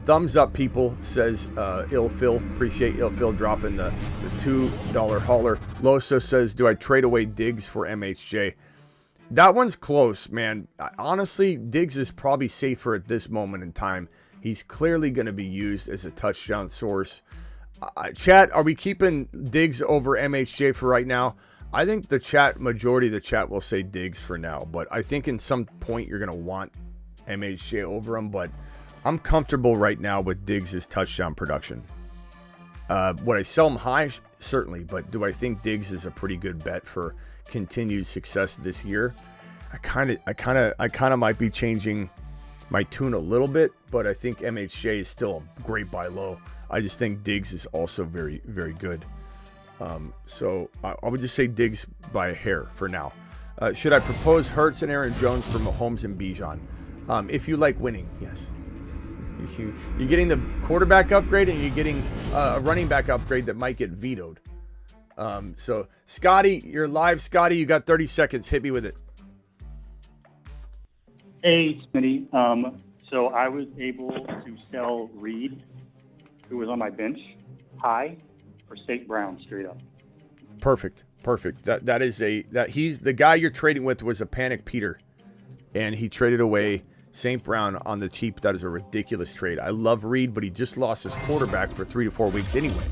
thumbs up, people, says Ill Phil. Appreciate Ill Phil dropping the $2 hauler. Loso says, do I trade away Diggs for MHJ? That one's close, man. Honestly, Diggs is probably safer at this moment in time. He's clearly going to be used as a touchdown source. Chat, are we keeping Diggs over MHJ for right now? I think the majority of the chat will say Diggs for now, but I think in some point you're going to want MHJ over him, but I'm comfortable right now with Diggs' touchdown production. Would I sell him high? Certainly, but do I think Diggs is a pretty good bet for continued success this year? I kind of might be changing my tune a little bit, but I think MHJ is still a great buy low. I just think Diggs is also very, very good. So I would just say Diggs by a hair for now. Should I propose Hurts and Aaron Jones for Mahomes and Bijan? If you like winning, yes. You're getting the quarterback upgrade, and you're getting a running back upgrade that might get vetoed. So Scotty, you're live. Scotty, you got 30 seconds. Hit me with it. Hey, Smitty. So I was able to sell Reed, who was on my bench, high, for St. Brown straight up. Perfect. He's the guy you're trading with was a panic Peter, and he traded away St. Brown on the cheap. That is a ridiculous trade. I love Reed, but he just lost his quarterback for 3 to 4 weeks anyway.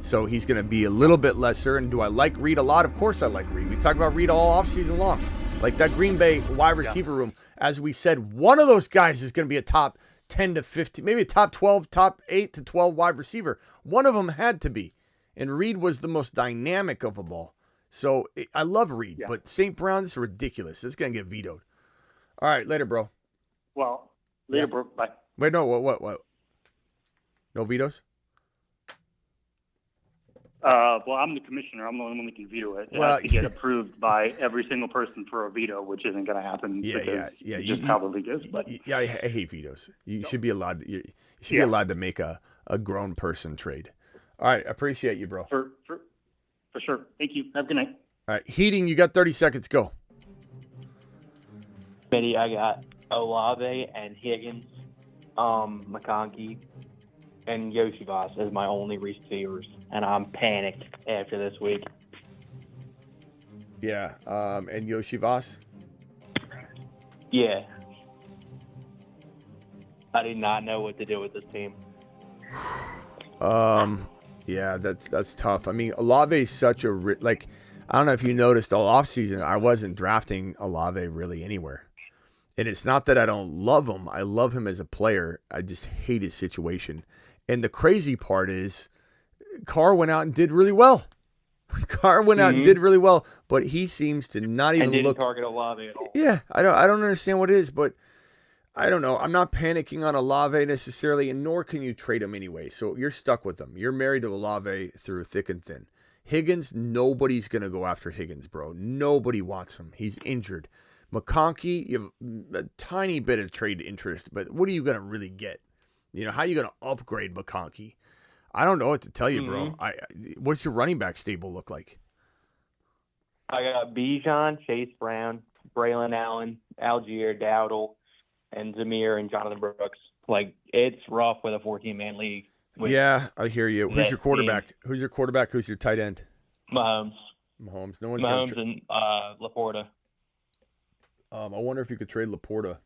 So he's going to be a little bit lesser. And do I like Reed a lot? Of course I like Reed. We talked about Reed all offseason long. Like that Green Bay wide receiver room, as we said, one of those guys is going to be a top 10 to 15, maybe a top 12, top 8 to 12 wide receiver. One of them had to be. And Reed was the most dynamic of them all. So I love Reed, but St. Brown is ridiculous. It's going to get vetoed. All right, later, bro. Well, later, bro. Bye. Wait, no, what? No vetoes? Well, I'm the commissioner. I'm the only one that can veto it. It has to get approved by every single person for a veto, which isn't going to happen. Yeah. Just how the league is. But I hate vetoes. You should be allowed. You should be allowed to make a grown person trade. All right, appreciate you, bro. For sure. Thank you. Have a good night. All right, Heating, you got 30 seconds. Go. Smitty, I got Olave and Higgins, McConkey, and Yoshivas as my only receivers, and I'm panicked after this week. Yeah, and Yoshivas? Yeah. I did not know what to do with this team. Yeah, that's tough. I mean, Olave is such a I don't know if you noticed all offseason, I wasn't drafting Olave really anywhere. And it's not that I don't love him. I love him as a player. I just hate his situation. And the crazy part is Carr went out and did really well. Carr went out and did really well, but he seems to not even didn't target Olave at all. Yeah, I don't understand what it is, but I don't know. I'm not panicking on Olave necessarily, and nor can you trade him anyway. So you're stuck with him. You're married to Olave through thick and thin. Higgins, nobody's going to go after Higgins, bro. Nobody wants him. He's injured. McConkey, you have a tiny bit of trade interest, but what are you going to really get? How are you going to upgrade McConkey? I don't know what to tell you, bro. What's your running back stable look like? I got Bijan, Chase Brown, Braylon Allen, Algier, Dowdle, and Zamir and Jonathan Brooks. Like, it's rough with a 14-man league. Yeah, I hear you. Who's your quarterback? Who's your quarterback? Who's your tight end? Mahomes. No one's Mahomes and Laporta. I wonder if you could trade Laporta.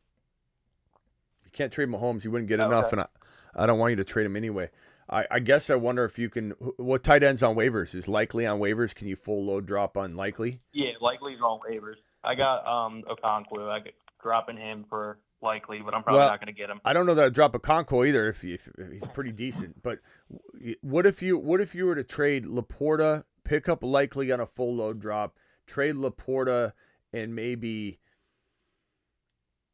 You can't trade Mahomes. You wouldn't get enough, and I don't want you to trade him anyway. I guess I wonder if you can. What tight ends on waivers? Is Likely on waivers? Can you full load drop on Likely? Yeah, Likely's on waivers. I got Okonkwo. I could dropping him for Likely, but I'm probably not going to get him. I don't know that I'd drop Okonkwo either if he's pretty decent. But what if you were to trade Laporta, pick up Likely on a full load drop, trade Laporta, and maybe.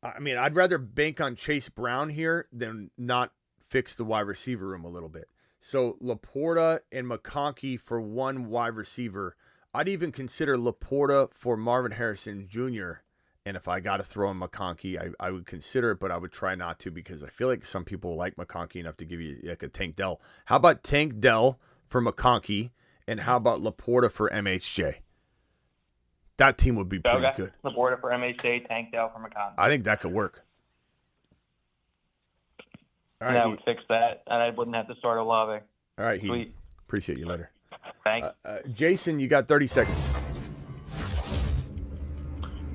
I mean, I'd rather bank on Chase Brown here than not fix the wide receiver room a little bit. So Laporta and McConkey for one wide receiver. I'd even consider Laporta for Marvin Harrison Jr. And if I got to throw in McConkey, I would consider it, but I would try not to because I feel like some people like McConkey enough to give you like a Tank Dell. How about Tank Dell for McConkey? And how about Laporta for MHJ? That team would be pretty good. Laporta for MHJ, Tank Dell for McConkey. I think that could work. All right, and I would fix that, and I wouldn't have to start Olave. All right, Sweet. Appreciate you later. Thanks. Jason, you got 30 seconds.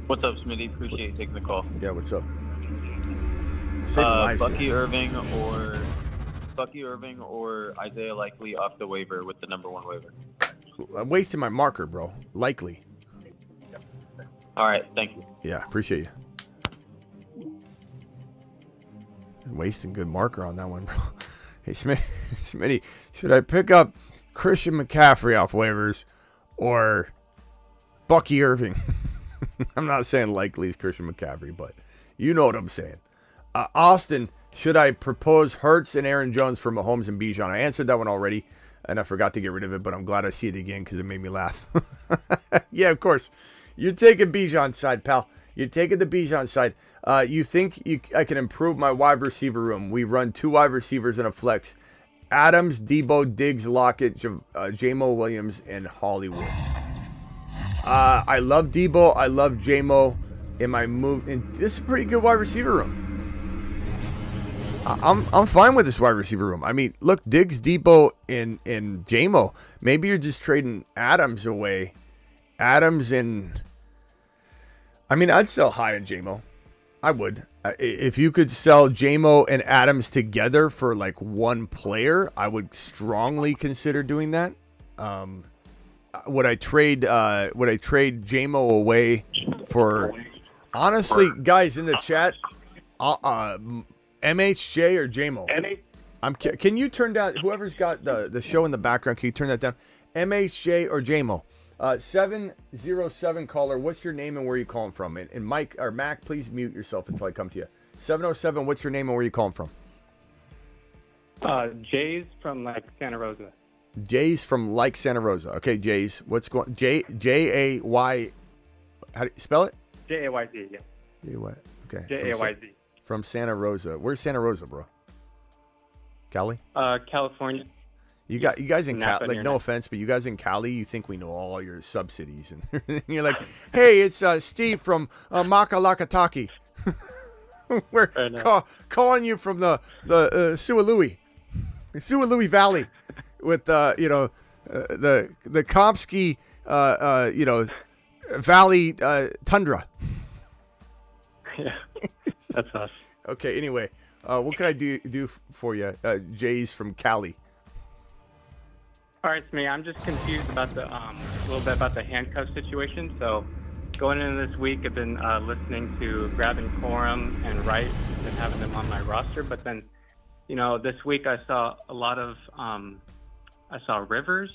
What's up, Smitty? Appreciate you taking the call. Yeah, what's up? Bucky Irving or Isaiah Likely off the waiver with the number 1 waiver. I'm wasting my marker, bro. Likely. All right, thank you. Yeah, appreciate you. Wasting good marker on that one, bro. Hey, Smitty, should I pick up Christian McCaffrey off waivers or Bucky Irving? I'm not saying Likely is Christian McCaffrey, but you know what I'm saying. Austin, should I propose Hurts and Aaron Jones for Mahomes and Bijan? I answered that one already, and I forgot to get rid of it, but I'm glad I see it again because it made me laugh. Yeah, of course. You're taking Bijan's side, pal. You're taking the Bijan side. You think I can improve my wide receiver room? We run 2 wide receivers and a flex. Adams, Debo, Diggs, Lockett, Jamo Williams, and Hollywood. I love Debo. I love Jamo in my move. And this is a pretty good wide receiver room. I'm fine with this wide receiver room. I mean, look, Diggs, Debo, and Jamo. Maybe you're just trading Adams away. Adams and... I mean, I'd sell high on Jamo. I would. If you could sell Jamo and Adams together for like one player, I would strongly consider doing that. Would I trade Jamo away for? Honestly, guys in the chat, MHJ or Jamo? Can you turn down whoever's got the show in the background? Can you turn that down? MHJ or Jamo? 707 caller, what's your name and where you calling from? And Mike or Mac, please mute yourself until I come to you. 707, what's your name and where you calling from? Jay's from like Santa Rosa. Jay's from like Santa Rosa. Okay, Jay's. What's going? J-A-Y. How do you spell it? J-A-Y-Z. Yeah. J-A-Y. Okay. J-A-Y-Z. From Santa Rosa. Where's Santa Rosa, bro? Cali? California. You guys in Cali, like, no offense, but you guys in Cali, you think we know all your sub-cities. And you're like, hey, it's Steve from Makalakataki. We're calling you from the Sualui Valley with, the Komsky, Valley Tundra. Yeah, that's us. Okay, anyway, what can I do for you? Jay's from Cali. All right, Smitty, I'm just confused about a little bit about the handcuff situation. So going into this week, I've been listening to Grabbing Corum and Wright and having them on my roster. But then, this week I saw a lot of, I saw Rivers,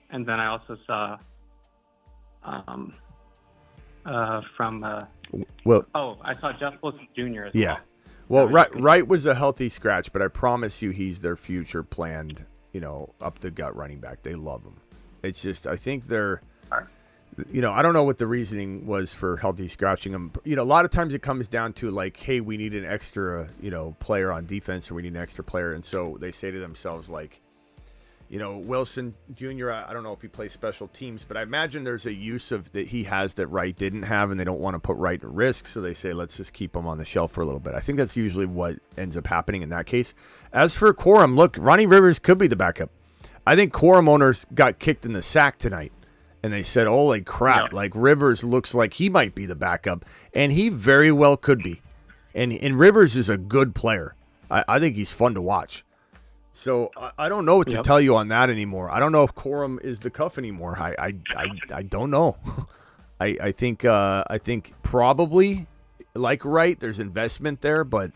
and then I also saw I saw Jeff Wilson Jr. as well. Well, Wright was a healthy scratch, but I promise you he's their future planned, up the gut running back. They love him. It's just I think they're, I don't know what the reasoning was for healthy scratching him. A lot of times it comes down to like, hey, we need an extra, player on defense, or we need an extra player, and so they say to themselves like, Wilson Jr., I don't know if he plays special teams, but I imagine there's a use of that he has that Wright didn't have, and they don't want to put Wright at risk, so they say, let's just keep him on the shelf for a little bit. I think that's usually what ends up happening in that case. As for Corum, look, Ronnie Rivers could be the backup. I think Corum owners got kicked in the sack tonight, and they said, holy crap, like Rivers looks like he might be the backup, and he very well could be. And Rivers is a good player. I think he's fun to watch. So I don't know what to tell you on that anymore. I don't know if Corum is the cuff anymore. I don't know. I think probably like Wright, there's investment there, but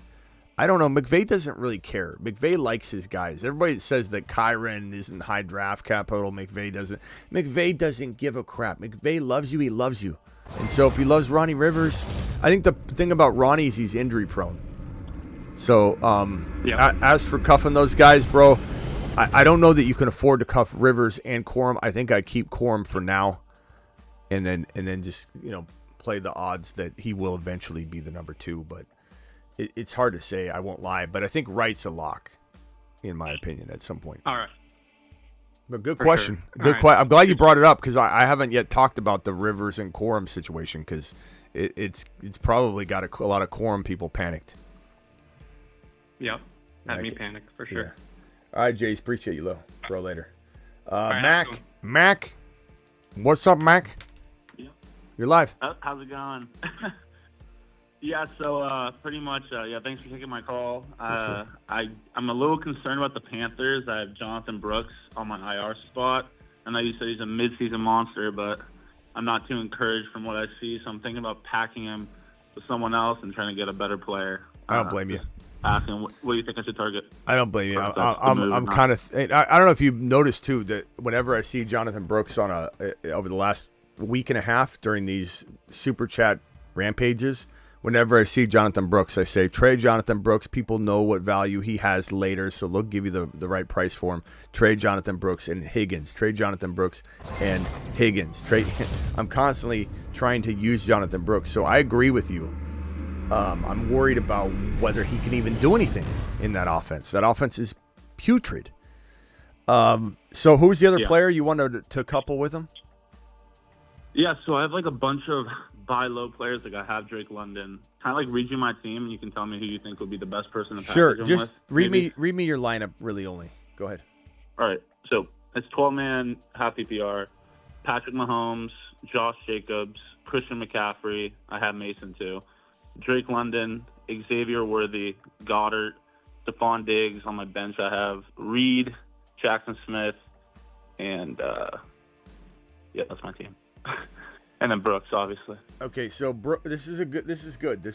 I don't know. McVay doesn't really care. McVay likes his guys. Everybody says that Kyren isn't high draft capital. McVay doesn't give a crap. McVay loves you. He loves you. And so if he loves Ronnie Rivers, I think the thing about Ronnie is he's injury prone. So, as for cuffing those guys, bro, I don't know that you can afford to cuff Rivers and Corum. I think I keep Corum for now, and then just play the odds that he will eventually be the number 2. But it's hard to say. I won't lie, but I think Wright's a lock, in my opinion, at some point. All right. But good question. Sure. Good question. I'm glad you brought it up because I haven't yet talked about the Rivers and Corum situation because it's probably got a lot of Corum people panicked. Yep. Had me panic for sure. Yeah. All right, Jace. Appreciate you, bro. Later. Right, Mac. What's up, Mac? Yeah. You're live. How's it going? Yeah, so pretty much, thanks for taking my call. I'm a little concerned about the Panthers. I have Jonathan Brooks on my IR spot. I know you said he's a midseason monster, but I'm not too encouraged from what I see, so I'm thinking about packing him with someone else and trying to get a better player. I don't blame you. Asking, what do you think I should target? I don't blame you. I'm kind of. I don't know if you've noticed too that whenever I see Jonathan Brooks on over the last week and a half during these super chat rampages, whenever I see Jonathan Brooks, I say trade Jonathan Brooks. People know what value he has later, so they'll give you the right price for him. Trade Jonathan Brooks and Higgins. Trade Jonathan Brooks and Higgins. I'm constantly trying to use Jonathan Brooks, so I agree with you. I'm worried about whether he can even do anything in that offense. That offense is putrid. So who's the other player you wanted to couple with him? Yeah, so I have like a bunch of buy low players. Like I have Drake London. Kind of like read you my team, and you can tell me who you think would be the best person to package Sure, him just with. read me your lineup really only. Go ahead. All right, so it's 12-man, half PPR. Patrick Mahomes, Josh Jacobs, Christian McCaffrey. I have Mason too. Drake London, Xavier Worthy, Goddard, Stephon Diggs. On my bench, I have Reed, Jackson Smith, and that's my team. And then Brooks, obviously. Okay, so this is good. This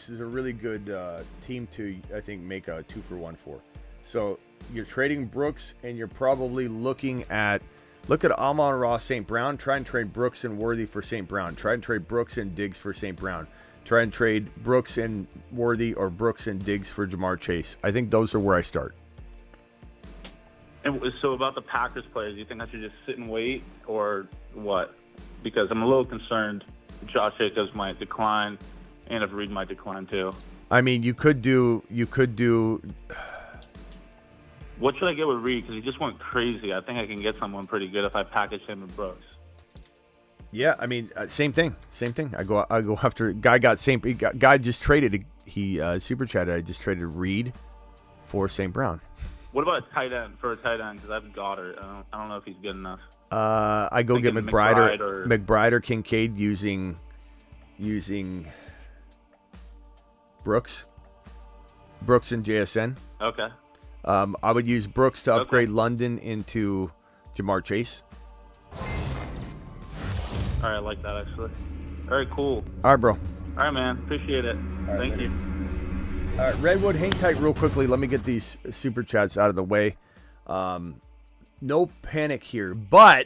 is a really good team to, I think, make a 2-for-1 for. So you're trading Brooks, and you're probably look at Amon-Ra St. Brown. Try and trade Brooks and Worthy for St. Brown. Try and trade Brooks and Diggs for St. Brown. Try and trade Brooks and Worthy or Brooks and Diggs for Jamar Chase. I think those are where I start. And so about the Packers players, do you think I should just sit and wait or what? Because I'm a little concerned Josh Jacobs might decline and if Reed might decline too. I mean, you could do. What should I get with Reed? Because he just went crazy. I think I can get someone pretty good if I package him and Brooks. Yeah, I mean, same thing. I go after guy just traded. He super chatted. I just traded Reed for St. Brown. What about a tight end for a tight end? Because I've Goddard. I don't know if he's good enough. I go get McBride or Kincaid using Brooks and JSN. Okay. I would use Brooks to upgrade London into Jamar Chase. All right, I like that, actually. All right, cool. All right, bro. All right, man. Appreciate it. Thank you. All right, Redwood, hang tight real quickly. Let me get these super chats out of the way. No panic here, but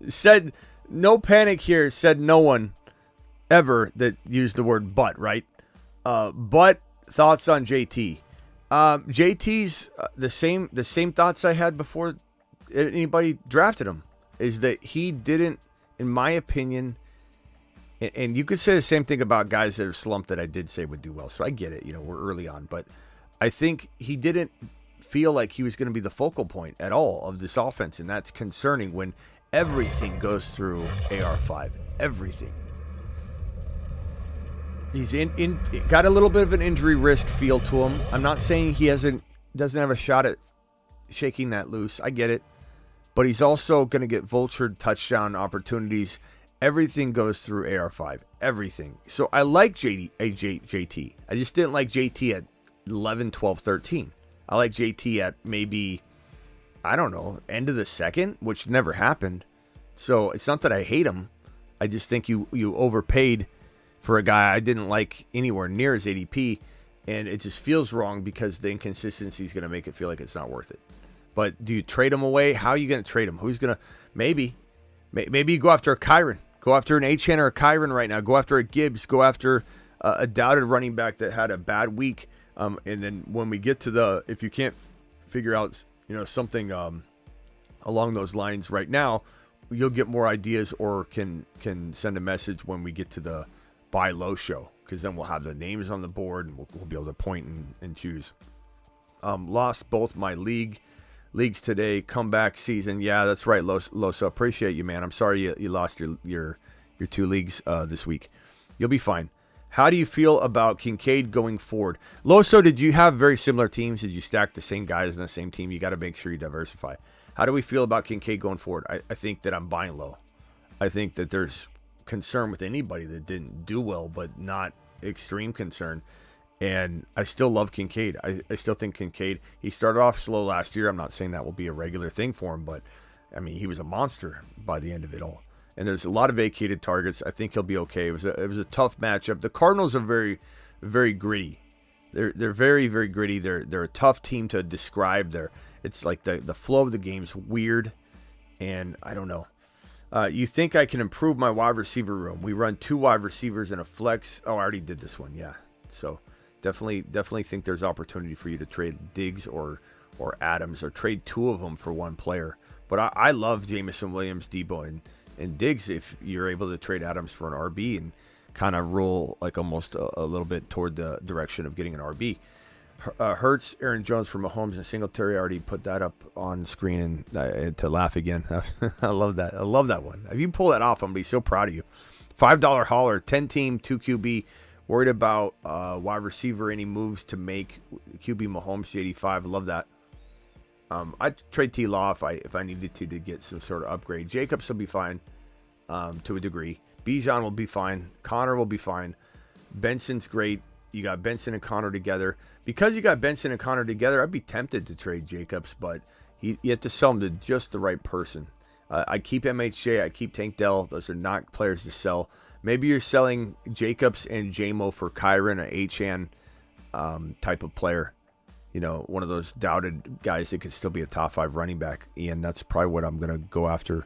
said no panic here. Said no one ever that used the word but, right? But thoughts on JT. JT's the same thoughts I had before anybody drafted him. is that he didn't, in my opinion, and you could say the same thing about guys that have slumped that I did say would do well. So I get it. We're early on. But I think he didn't feel like he was going to be the focal point at all of this offense. And that's concerning when everything goes through AR5. Everything. He's got a little bit of an injury risk feel to him. I'm not saying he doesn't have a shot at shaking that loose. I get it. But he's also going to get vultured touchdown opportunities. Everything goes through AR5. Everything. So I like JT. I just didn't like JT at 11, 12, 13. I like JT at maybe, I don't know, end of the second, which never happened. So it's not that I hate him. I just think you overpaid for a guy I didn't like anywhere near his ADP. And it just feels wrong because the inconsistency is going to make it feel like it's not worth it. But do you trade him away? How are you going to trade him? Who's going to? Maybe you go after a Kyron. Go after an Achane or a Kyron right now. Go after a Gibbs. Go after a doubted running back that had a bad week. And then when we get to if you can't figure out, something along those lines right now, you'll get more ideas or can send a message when we get to the buy low show, because then we'll have the names on the board and we'll be able to point and choose. Lost both my leagues today. Comeback season. Yeah, that's right, Loso. Appreciate you, man. I'm sorry you lost your 2 leagues this week. You'll be fine. How do you feel about Kincaid going forward? Loso, did you have very similar teams? Did you stack the same guys in the same team? You got to make sure you diversify. How do we feel about Kincaid going forward? I think that I'm buying low. I think that there's concern with anybody that didn't do well, but not extreme concern. And I still love Kincaid. I still think Kincaid, he started off slow last year. I'm not saying that will be a regular thing for him, but I mean, he was a monster by the end of it all. And there's a lot of vacated targets. I think he'll be okay. It was a tough matchup. The Cardinals are very, very gritty. They're very, very gritty. They're a tough team to describe. It's like the flow of the game's weird, and I don't know. You think I can improve my wide receiver room? We run 2 wide receivers and a flex. Oh, I already did this one. Yeah. So definitely think there's opportunity for you to trade Diggs or Adams, or trade 2 of them for 1 player. But I love Jameson Williams, Debo, and Diggs if you're able to trade Adams for an RB and kind of roll like almost a little bit toward the direction of getting an RB. Hurts, Aaron Jones for Mahomes and Singletary. I already put that up on screen and to laugh again. I love that. I love that one. If you pull that off, I'm going to be so proud of you. $5 hauler, 10-team, 2 QB. Worried about wide receiver, any moves to make QB Mahomes, J85. Love that. I'd trade T-Law if I needed to get some sort of upgrade. Jacobs will be fine to a degree. Bijan will be fine. Connor will be fine. Benson's great. You got Benson and Connor together. Because you got Benson and Connor together, I'd be tempted to trade Jacobs, but you have to sell him to just the right person. I keep MHJ. I keep Tank Dell. Those are not players to sell. Maybe you're selling Jacobs and JMO for Kyron, an Achane type of player. One of those doubted guys that could still be a top 5 running back. Ian, that's probably what I'm going to go after.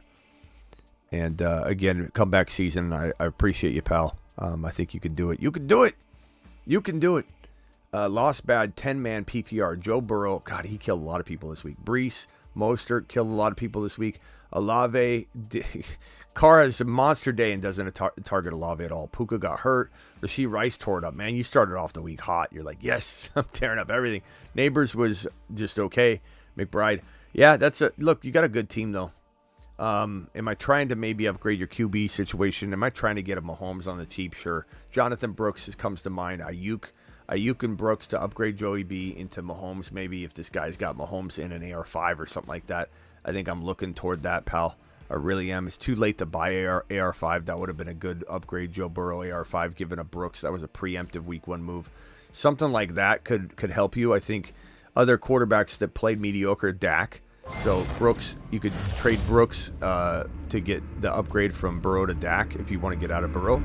And again, comeback season. I appreciate you, pal. I think you can do it. You can do it. You can do it. Lost bad 10-man PPR. Joe Burrow. God, he killed a lot of people this week. Brees, Mostert killed a lot of people this week. Olave. Carr has a monster day and doesn't target Olave at all. Puka got hurt. Rashee Rice tore it up. Man, you started off the week hot. You're like, yes, I'm tearing up everything. Neighbors was just okay. McBride. Yeah, look, you got a good team, though. Am I trying to maybe upgrade your QB situation? Am I trying to get a Mahomes on the cheap? Sure. Jonathan Brooks comes to mind. Ayuk and Brooks to upgrade Joey B into Mahomes. Maybe if this guy's got Mahomes in an AR5 or something like that. I think I'm looking toward that, pal. I really am. It's too late to buy AR5. That would have been a good upgrade. Joe Burrow AR5 given a Brooks. That was a preemptive week 1 move. Something like that could help you. I think other quarterbacks that played mediocre, Dak. So Brooks, you could trade Brooks to get the upgrade from Burrow to Dak if you want to get out of Burrow.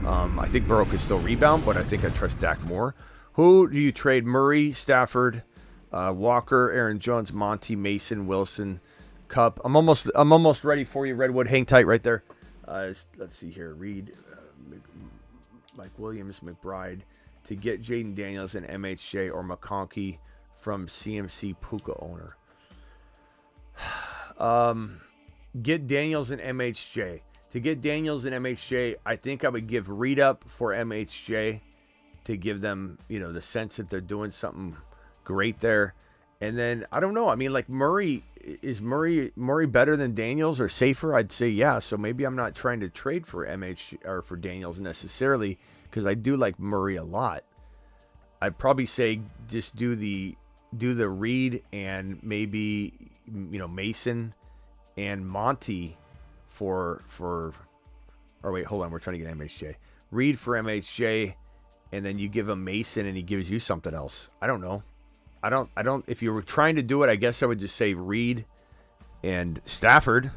I think Burrow could still rebound, but I think I trust Dak more. Who do you trade? Murray, Stafford, Walker, Aaron Jones, Monty, Mason, Wilson, Cup. I'm almost ready for you, Redwood. Hang tight right there. Let's see here. Reed, Mike Williams, McBride to get Jaden Daniels and MHJ or McConkey from CMC Puka owner. get Daniels and MHJ. To get Daniels and MHJ, I think I would give Reed up for MHJ to give them, the sense that they're doing something great there. And then, I don't know. I mean, like Murray better than Daniels or safer? I'd say yeah. So maybe I'm not trying to trade for or for Daniels necessarily because I do like Murray a lot. I'd probably say just do the Reed and maybe, Mason and Monty or wait, hold on. We're trying to get MHJ. Reed for MHJ, and then you give him Mason and he gives you something else. I don't know. I don't, if you were trying to do it, I guess I would just say Reed and Stafford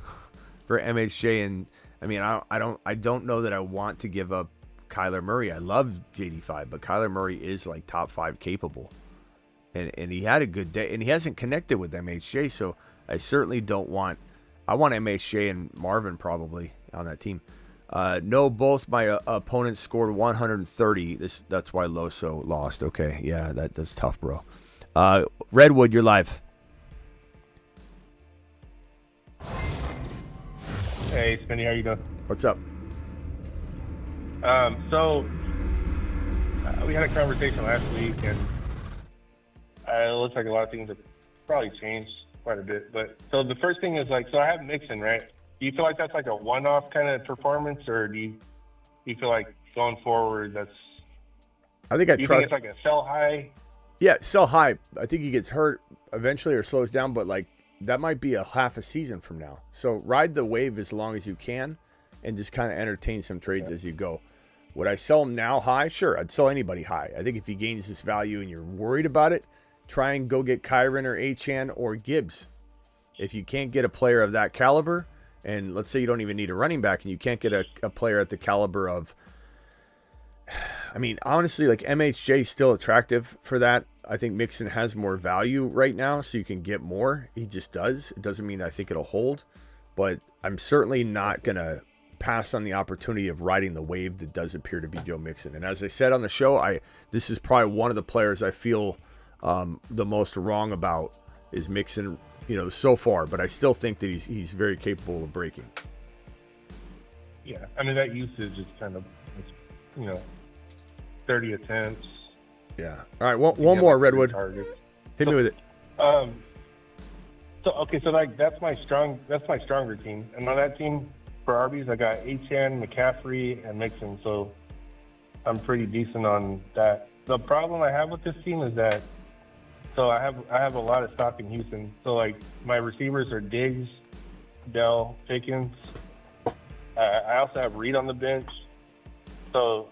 for MHJ. And I mean, I don't know that I want to give up Kyler Murray. I love JD5, but Kyler Murray is like top 5 capable. And he had a good day and he hasn't connected with MHJ. So I certainly want MHJ and Marvin probably on that team. No, both my opponents scored 130. That's why Loso lost. Okay. Yeah, that's tough, bro. Redwood, you're live. Hey, Smitty, how you doing? What's up? So we had a conversation last week, and it looks like a lot of things have probably changed quite a bit. But so the first thing is so I have Mixon, right? Do you feel like that's like a one-off kind of performance, or do you feel like going forward I think think it's like a sell high? Yeah, sell high. I think he gets hurt eventually or slows down, but that might be a half a season from now. So ride the wave as long as you can and just kind of entertain some trades as you go. Would I sell him now high? Sure, I'd sell anybody high. I think if he gains this value and you're worried about it, try and go get Kyron or Achane or Gibbs. If you can't get a player of that caliber, and let's say you don't even need a running back and you can't get a player at the caliber of, I mean, honestly, MHJ is still attractive for that. I think Mixon has more value right now, so you can get more. He just does. It doesn't mean I think it'll hold, but I'm certainly not going to pass on the opportunity of riding the wave that does appear to be Joe Mixon. And as I said on the show, this is probably one of the players I feel the most wrong about is Mixon, so far. But I still think that he's very capable of breaking. Yeah, I mean, that usage is kind of, 30 attempts. Yeah. All right, one more, Redwood. Hit me with it. That's my stronger team. And on that team for Arby's, I got Achane, McCaffrey, and Mixon. So I'm pretty decent on that. The problem I have with this team is that I have a lot of stock in Houston. So my receivers are Diggs, Dell, Pickens. I also have Reed on the bench. So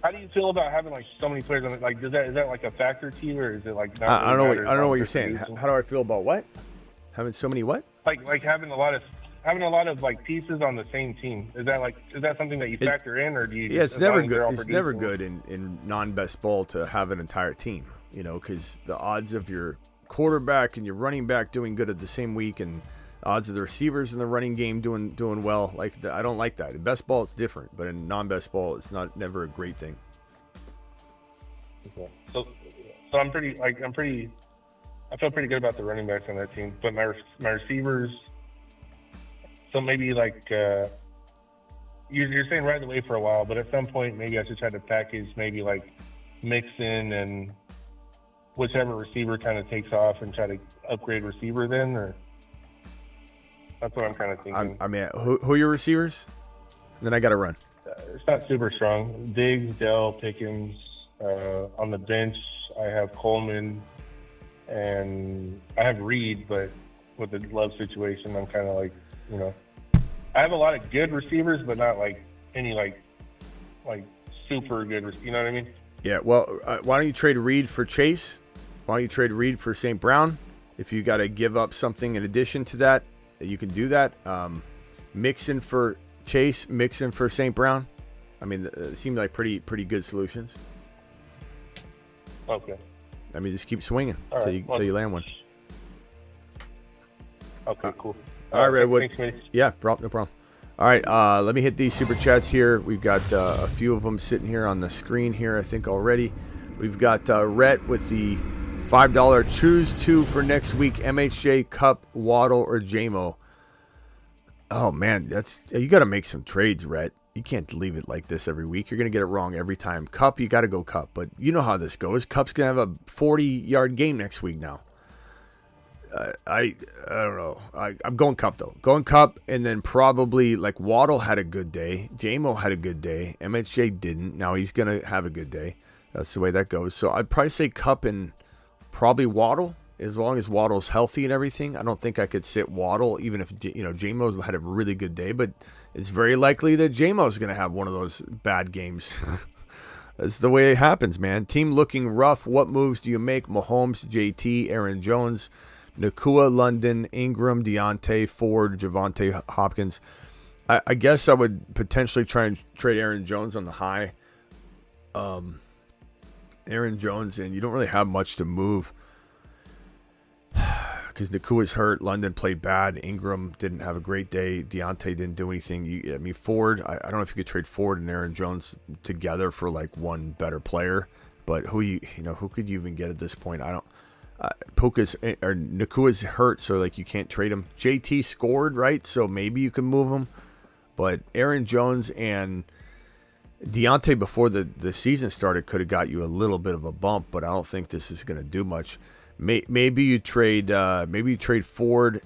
how do you feel about having so many players on it? Is that a factor to you, or is it not? I don't know what you're saying. How do I feel about what? Having so many what? Having a lot of pieces on the same team. Is that something that you factor in, or do you? Yeah, it's never good. It's never good in non-best ball to have an entire team. Because the odds of your quarterback and your running back doing good at the same week, and odds of the receivers in the running game doing well. I don't like that. In best ball, it's different, but in non-best ball, it's never a great thing. Okay. So I'm pretty. I feel pretty good about the running backs on that team, but my receivers. So maybe you're saying ride the wave for a while, but at some point maybe I should try to package maybe Mixon and whichever receiver kind of takes off and try to upgrade receiver then, or. That's what I'm kind of thinking. I mean, who are your receivers? Then I got to run. It's not super strong. Diggs, Dell, Pickens. On the bench, I have Coleman, and I have Reed, but with the Love situation, I'm kind of I have a lot of good receivers, but not any super good. You know what I mean? Yeah. Well, why don't you trade Reed for Chase? Why don't you trade Reed for St. Brown? If you got to give up something in addition to that, you can do that. Mixon for Chase, Mixon for St. Brown. I mean, it seemed like pretty good solutions. Okay. I mean, just keep swinging until you land one. Okay, cool. All right, Redwood. Thanks, yeah, no problem. All right, let me hit these super chats here. We've got a few of them sitting here on the screen here, I think already. We've got Rhett with the $5 choose two for next week: MHJ, Cup, Waddle, or JMO. Oh man, you got to make some trades, Rhett. You can't leave it like this every week. You're going to get it wrong every time. Cup, you got to go Cup. But you know how this goes. Cup's going to have a 40-yard game next week now. I don't know. I'm going Cup, though. Going Cup, and then probably, like, Waddle had a good day. J-Mo had a good day. MHJ didn't. Now he's going to have a good day. That's the way that goes. So I'd probably say Cup and probably Waddle, as long as Waddle's healthy and everything. I don't think I could sit Waddle, even if, J-Mo's had a really good day, but it's very likely that J-Mo's going to have one of those bad games. That's the way it happens, man. Team looking rough. What moves do you make? Mahomes, JT, Aaron Jones, Nakua, London, Ingram, Deontay, Ford, Javonte Hopkins. I guess I would potentially try and trade Aaron Jones on the high. Aaron Jones, and you don't really have much to move because Nakua's hurt. London played bad. Ingram didn't have a great day. Deontay didn't do anything. Ford, I don't know if you could trade Ford and Aaron Jones together for like one better player, but who could you even get at this point? I don't. Nakua's hurt, so like you can't trade him. JT scored, right? So maybe you can move him, but Aaron Jones and Deontay before the season started could have got you a little bit of a bump, but I don't think this is going to do much. Maybe you trade Ford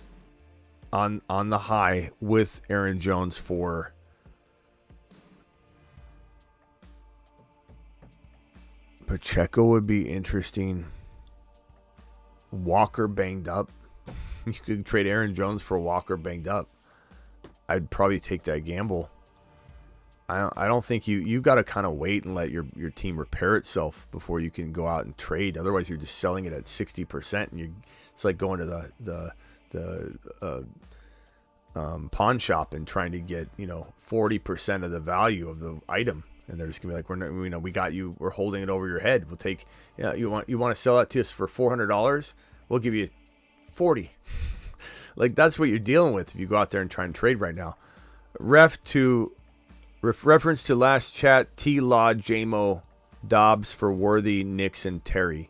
on the high with Aaron Jones for Pacheco would be interesting. Walker banged up. You could trade Aaron Jones for Walker banged up. I'd probably take that gamble. I don't think you got to kind of wait and let your team repair itself before you can go out and trade. Otherwise, you're just selling it at 60%, and it's like going to the pawn shop and trying to get 40% of the value of the item, and they're just gonna be like, we got you. We're holding it over your head. We'll take. You want to sell that to us for $400? We'll give you $40. Like that's what you're dealing with if you go out there and try and trade right now. Reference to last chat, T-Law, J-Mo, Dobbs for Worthy, Nix, and Terry.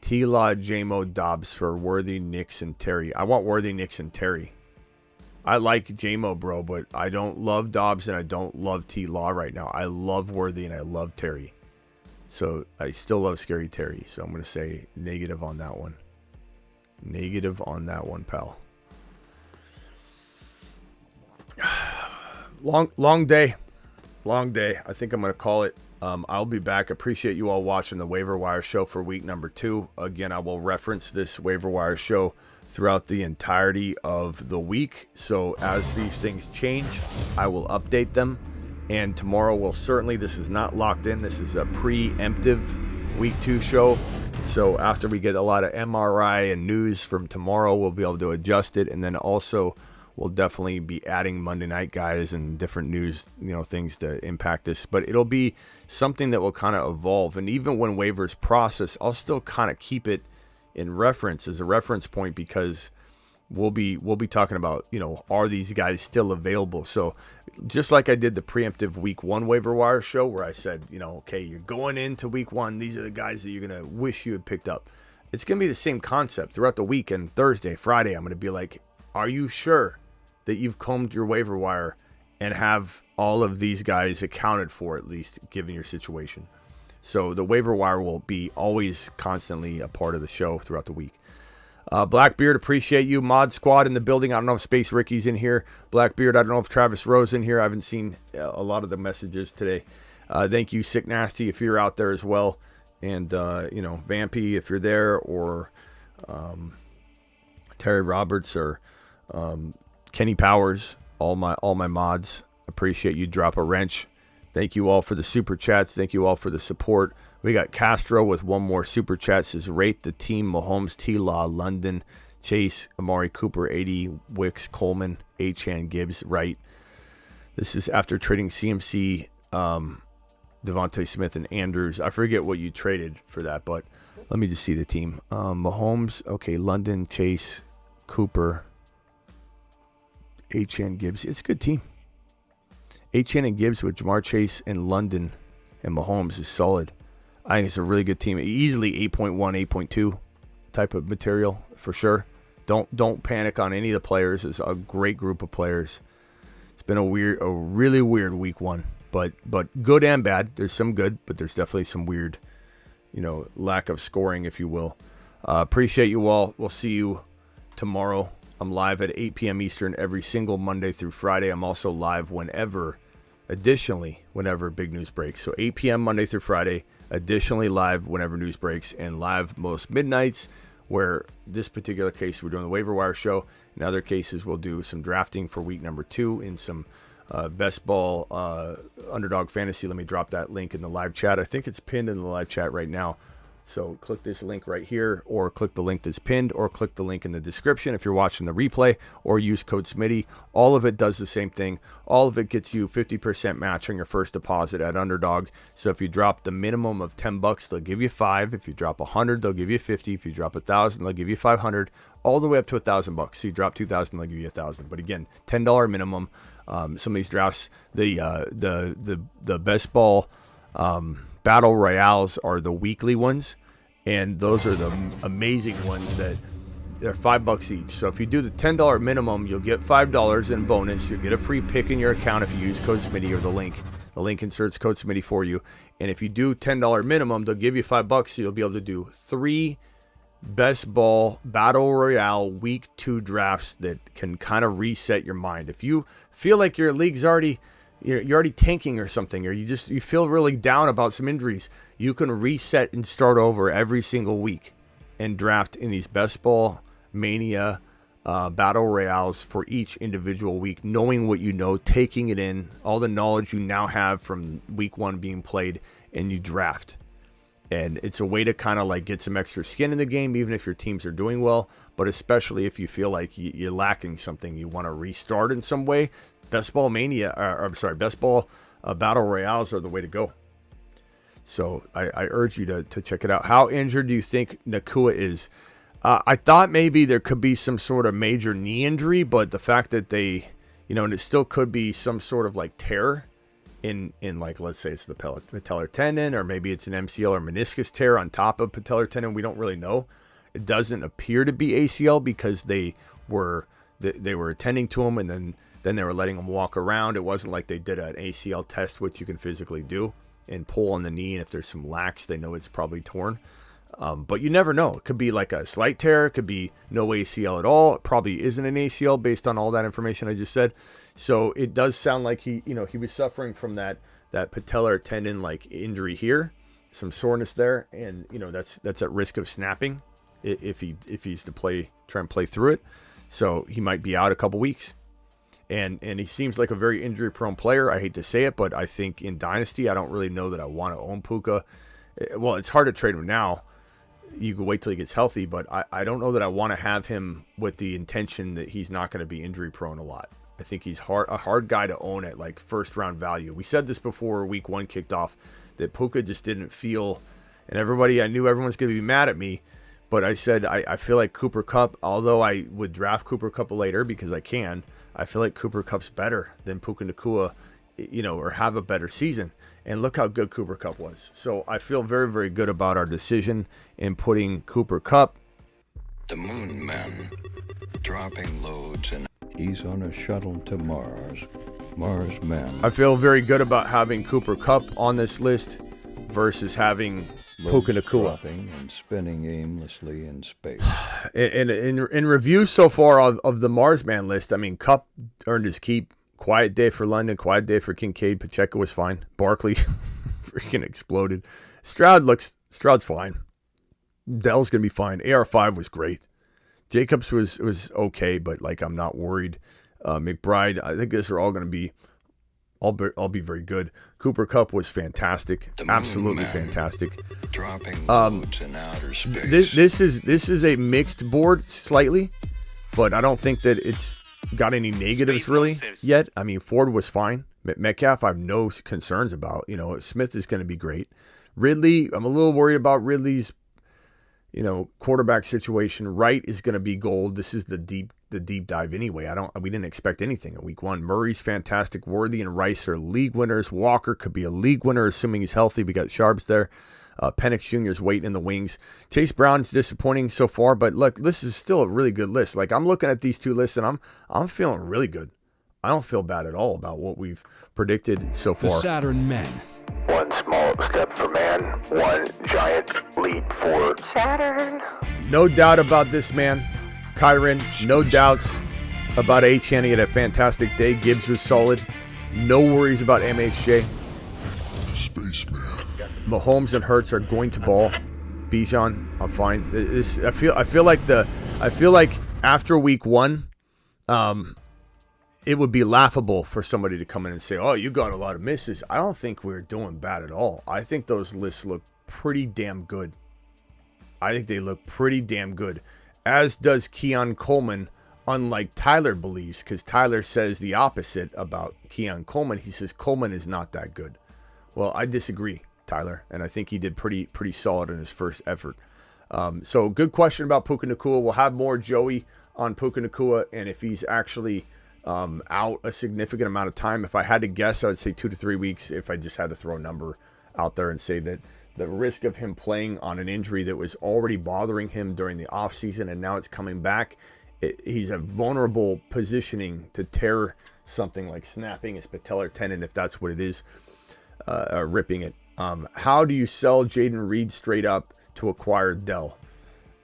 T-Law, J-Mo, Dobbs for Worthy, Nix, and Terry. I want Worthy, Nix, and Terry. I like J-Mo, bro, but I don't love Dobbs and I don't love T-Law right now. I love Worthy and I love Terry. So I still love Scary Terry. So I'm going to say negative on that one. Negative on that one, pal. Long day. I think I'm going to call it. I'll be back. Appreciate you all watching the Waiver Wire show for week number 2. Again, I will reference this Waiver Wire show throughout the entirety of the week. So as these things change, I will update them. And tomorrow will certainly, this is not locked in. This is a preemptive week 2 show. So after we get a lot of MRI and news from tomorrow, we'll be able to adjust it. And then also we'll definitely be adding Monday night guys and different news, things to impact this. But it'll be something that will kind of evolve. And even when waivers process, I'll still kind of keep it in reference as a reference point because we'll be talking about, are these guys still available? So just like I did the preemptive week 1 waiver wire show where I said, okay, you're going into week 1. These are the guys that you're going to wish you had picked up. It's going to be the same concept throughout the week. And Thursday, Friday, I'm going to be like, are you sure that you've combed your waiver wire and have all of these guys accounted for, at least given your situation? So the waiver wire will be always constantly a part of the show throughout the week. Blackbeard, appreciate you. Mod Squad in the building. I don't know if Space Ricky's in here. Blackbeard, I don't know if Travis Rose in here. I haven't seen a lot of the messages today. Thank you, Sick Nasty, if you're out there as well. And, Vampy, if you're there, or Terry Roberts, or Kenny Powers, all my mods. Appreciate you. Drop a wrench. Thank you all for the super chats. Thank you all for the support. We got Castro with one more super chat. Says rate the team: Mahomes, T-Law, London, Chase, Amari Cooper, 80, Wicks, Coleman, Achan, Gibbs, Wright. This is after trading CMC, Devontae Smith, and Andrews. I forget what you traded for that, but let me just see the team. Mahomes, okay, London, Chase, Cooper, Achan, Gibbs. It's a good team. Achan and Gibbs with Jamar Chase and London and Mahomes is solid. I think it's a really good team. Easily 8.1, 8.2 type of material for sure. Don't panic on any of the players. It's a great group of players. It's been a really weird week one, but good and bad. There's some good, but there's definitely some weird, lack of scoring, if you will. Appreciate you all. We'll see you tomorrow. I'm live at 8 p.m. Eastern every single Monday through Friday. I'm also live whenever big news breaks. So 8 p.m. Monday through Friday, additionally live whenever news breaks, and live most midnights, where this particular case we're doing the waiver wire show. In other cases, we'll do some drafting for week number 2 in some best ball underdog fantasy. Let me drop that link in the live chat. I think it's pinned in the live chat right now. So click this link right here, or click the link that's pinned, or click the link in the description if you're watching the replay, or use code Smitty. All of it does the same thing. All of it gets you 50% match on your first deposit at Underdog. So if you drop the minimum of $10, they'll give you $5. If you drop 100, they'll give you 50. If you drop 1,000, they'll give you 500, all the way up to $1,000. So you drop 2,000, they'll give you 1,000. But again, $10 minimum. Some of these drafts, the best ball battle royales are the weekly ones, and those are the amazing ones that they're $5 each. So if you do the $10 minimum, you'll get $5 in bonus. You'll get a free pick in your account if you use code Smitty or the link. The link inserts code Smitty for you. And if you do $10 minimum, they'll give you $5, so you'll be able to do 3 best ball battle royale week 2 drafts that can kind of reset your mind. If you feel like your league's you're already tanking or something, or you feel really down about some injuries, you can reset and start over every single week and draft in these best ball mania battle royales for each individual week, knowing what you know, taking it in, all the knowledge you now have from week 1 being played, and you draft. And it's a way to kind of like get some extra skin in the game, even if your teams are doing well, but especially if you feel like you're lacking something, you want to restart in some way. Best ball battle royales are the way to go. So I urge you to check it out. How injured do you think Nakua is? I thought maybe there could be some sort of major knee injury, but the fact that they, and it still could be some sort of like tear in like, let's say it's the patellar tendon, or maybe it's an MCL or meniscus tear on top of patellar tendon. We don't really know. It doesn't appear to be ACL because they were attending to him, and then they were letting him walk around. It wasn't like they did an ACL test, which you can physically do, and pull on the knee, and if there's some lax, they know it's probably torn. But you never know. It could be like a slight tear. It could be no ACL at all. It probably isn't an ACL based on all that information I just said. So it does sound like he was suffering from that patellar tendon like injury here, some soreness there, and that's at risk of snapping if he's to try and play through it. So he might be out a couple weeks. And he seems like a very injury-prone player. I hate to say it, but I think in Dynasty, I don't really know that I want to own Puka. Well, it's hard to trade him now. You can wait till he gets healthy, but I don't know that I want to have him with the intention that he's not going to be injury-prone a lot. I think he's a hard guy to own at like first-round value. We said this before week 1 kicked off, that Puka just didn't feel, and I knew everyone's going to be mad at me, but I said I feel like Cooper Kupp, although I would draft Cooper Kupp later because I can, I feel like Cooper Kupp's better than Puka Nacua, or have a better season. And look how good Cooper Kupp was. So I feel very, very good about our decision in putting Cooper Kupp. The Moon Man, dropping loads, and he's on a shuttle to Mars. Mars Man. I feel very good about having Cooper Kupp on this list versus having Puka Nacua. And spinning aimlessly in space. And in review so far of the Mars Man list, I mean, Kupp earned his keep. Quiet day for London, quiet day for Kincaid. Pacheco was fine. Barkley freaking exploded. Stroud's fine. Dell's going to be fine. AR5 was great. Jacobs was okay, but like I'm not worried. McBride, I think these are all going to be all be very good. Cooper Kupp was fantastic. Absolutely fantastic. Dropping loads in outer space. This is a mixed board slightly, but I don't think that it's got any negatives really yet. I mean, Ford was fine. Metcalf, I have no concerns about. Smith is going to be great. Ridley, I'm a little worried about Ridley's, quarterback situation. Wright is going to be gold. This is the deep dive anyway. We didn't expect anything in week 1. Murray's fantastic. Worthy and Rice are league winners. Walker could be a league winner, assuming he's healthy. We got Sharps there. Penix Jr. is waiting in the wings. Chase Brown's disappointing so far, but look, this is still a really good list. Like, I'm looking at these two lists, and I'm feeling really good. I don't feel bad at all about what we've predicted so far. The Saturn Men. One small step for man, one giant leap for Saturn. No doubt about this, man. Kyron, no doubts about Achane. He had a fantastic day. Gibbs was solid. No worries about MHJ. Spaceman. Mahomes and Hurts are going to ball. Bijan, I'm fine. I feel like after week 1, it would be laughable for somebody to come in and say, "Oh, you got a lot of misses." I don't think we're doing bad at all. I think those lists look pretty damn good. I think they look pretty damn good. As does Keon Coleman, unlike Tyler believes, because Tyler says the opposite about Keon Coleman. He says Coleman is not that good. Well, I disagree, Tyler, and I think he did pretty solid in his first effort. So good question about Puka Nacua. We'll have more Joey on Puka Nacua, and if he's actually out a significant amount of time, if I had to guess, I would say 2 to 3 weeks. If I just had to throw a number out there and say that the risk of him playing on an injury that was already bothering him during the offseason and now it's coming back, he's a vulnerable positioning to tear something like snapping his patellar tendon, if that's what it is, ripping it. How do you sell Jaden Reed straight up to acquire Dell?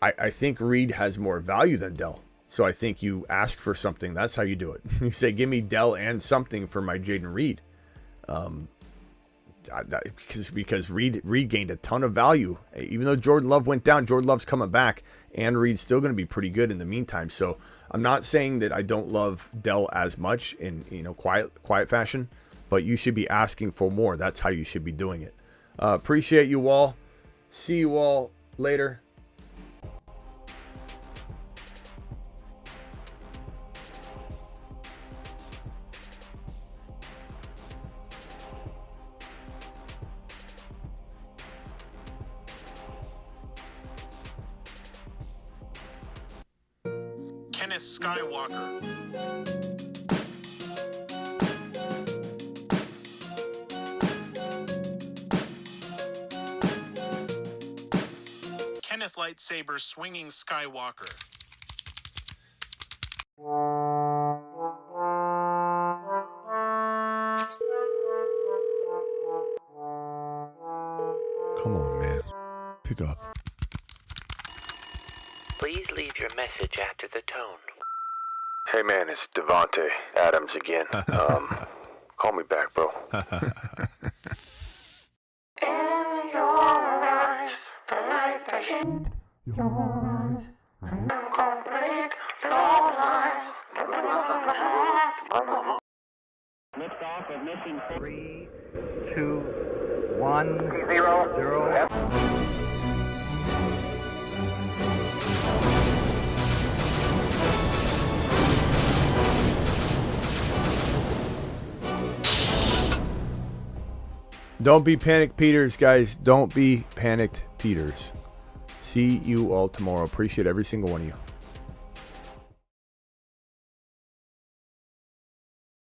I think Reed has more value than Dell. So I think you ask for something. That's how you do it. You say, give me Dell and something for my Jaden Reed. Because Reed gained a ton of value. Even though Jordan Love went down, Jordan Love's coming back, and Reed's still going to be pretty good in the meantime. So I'm not saying that I don't love Dell as much in quiet fashion, but you should be asking for more. That's how you should be doing it. Appreciate you all. See you all later. Kenneth Skywalker. Kenneth Lightsaber Swinging Skywalker. Come on, man. Pick up. Please leave your message after the tone. Hey man, it's Devontae Adams again. Call me back, bro. In your eyes, the light that hit your eyes, complete your lives. Lift off of mission 3, 2, 1, 0. Don't be panicked, Peters, guys. Don't be panicked, Peters. See you all tomorrow. Appreciate every single one of you.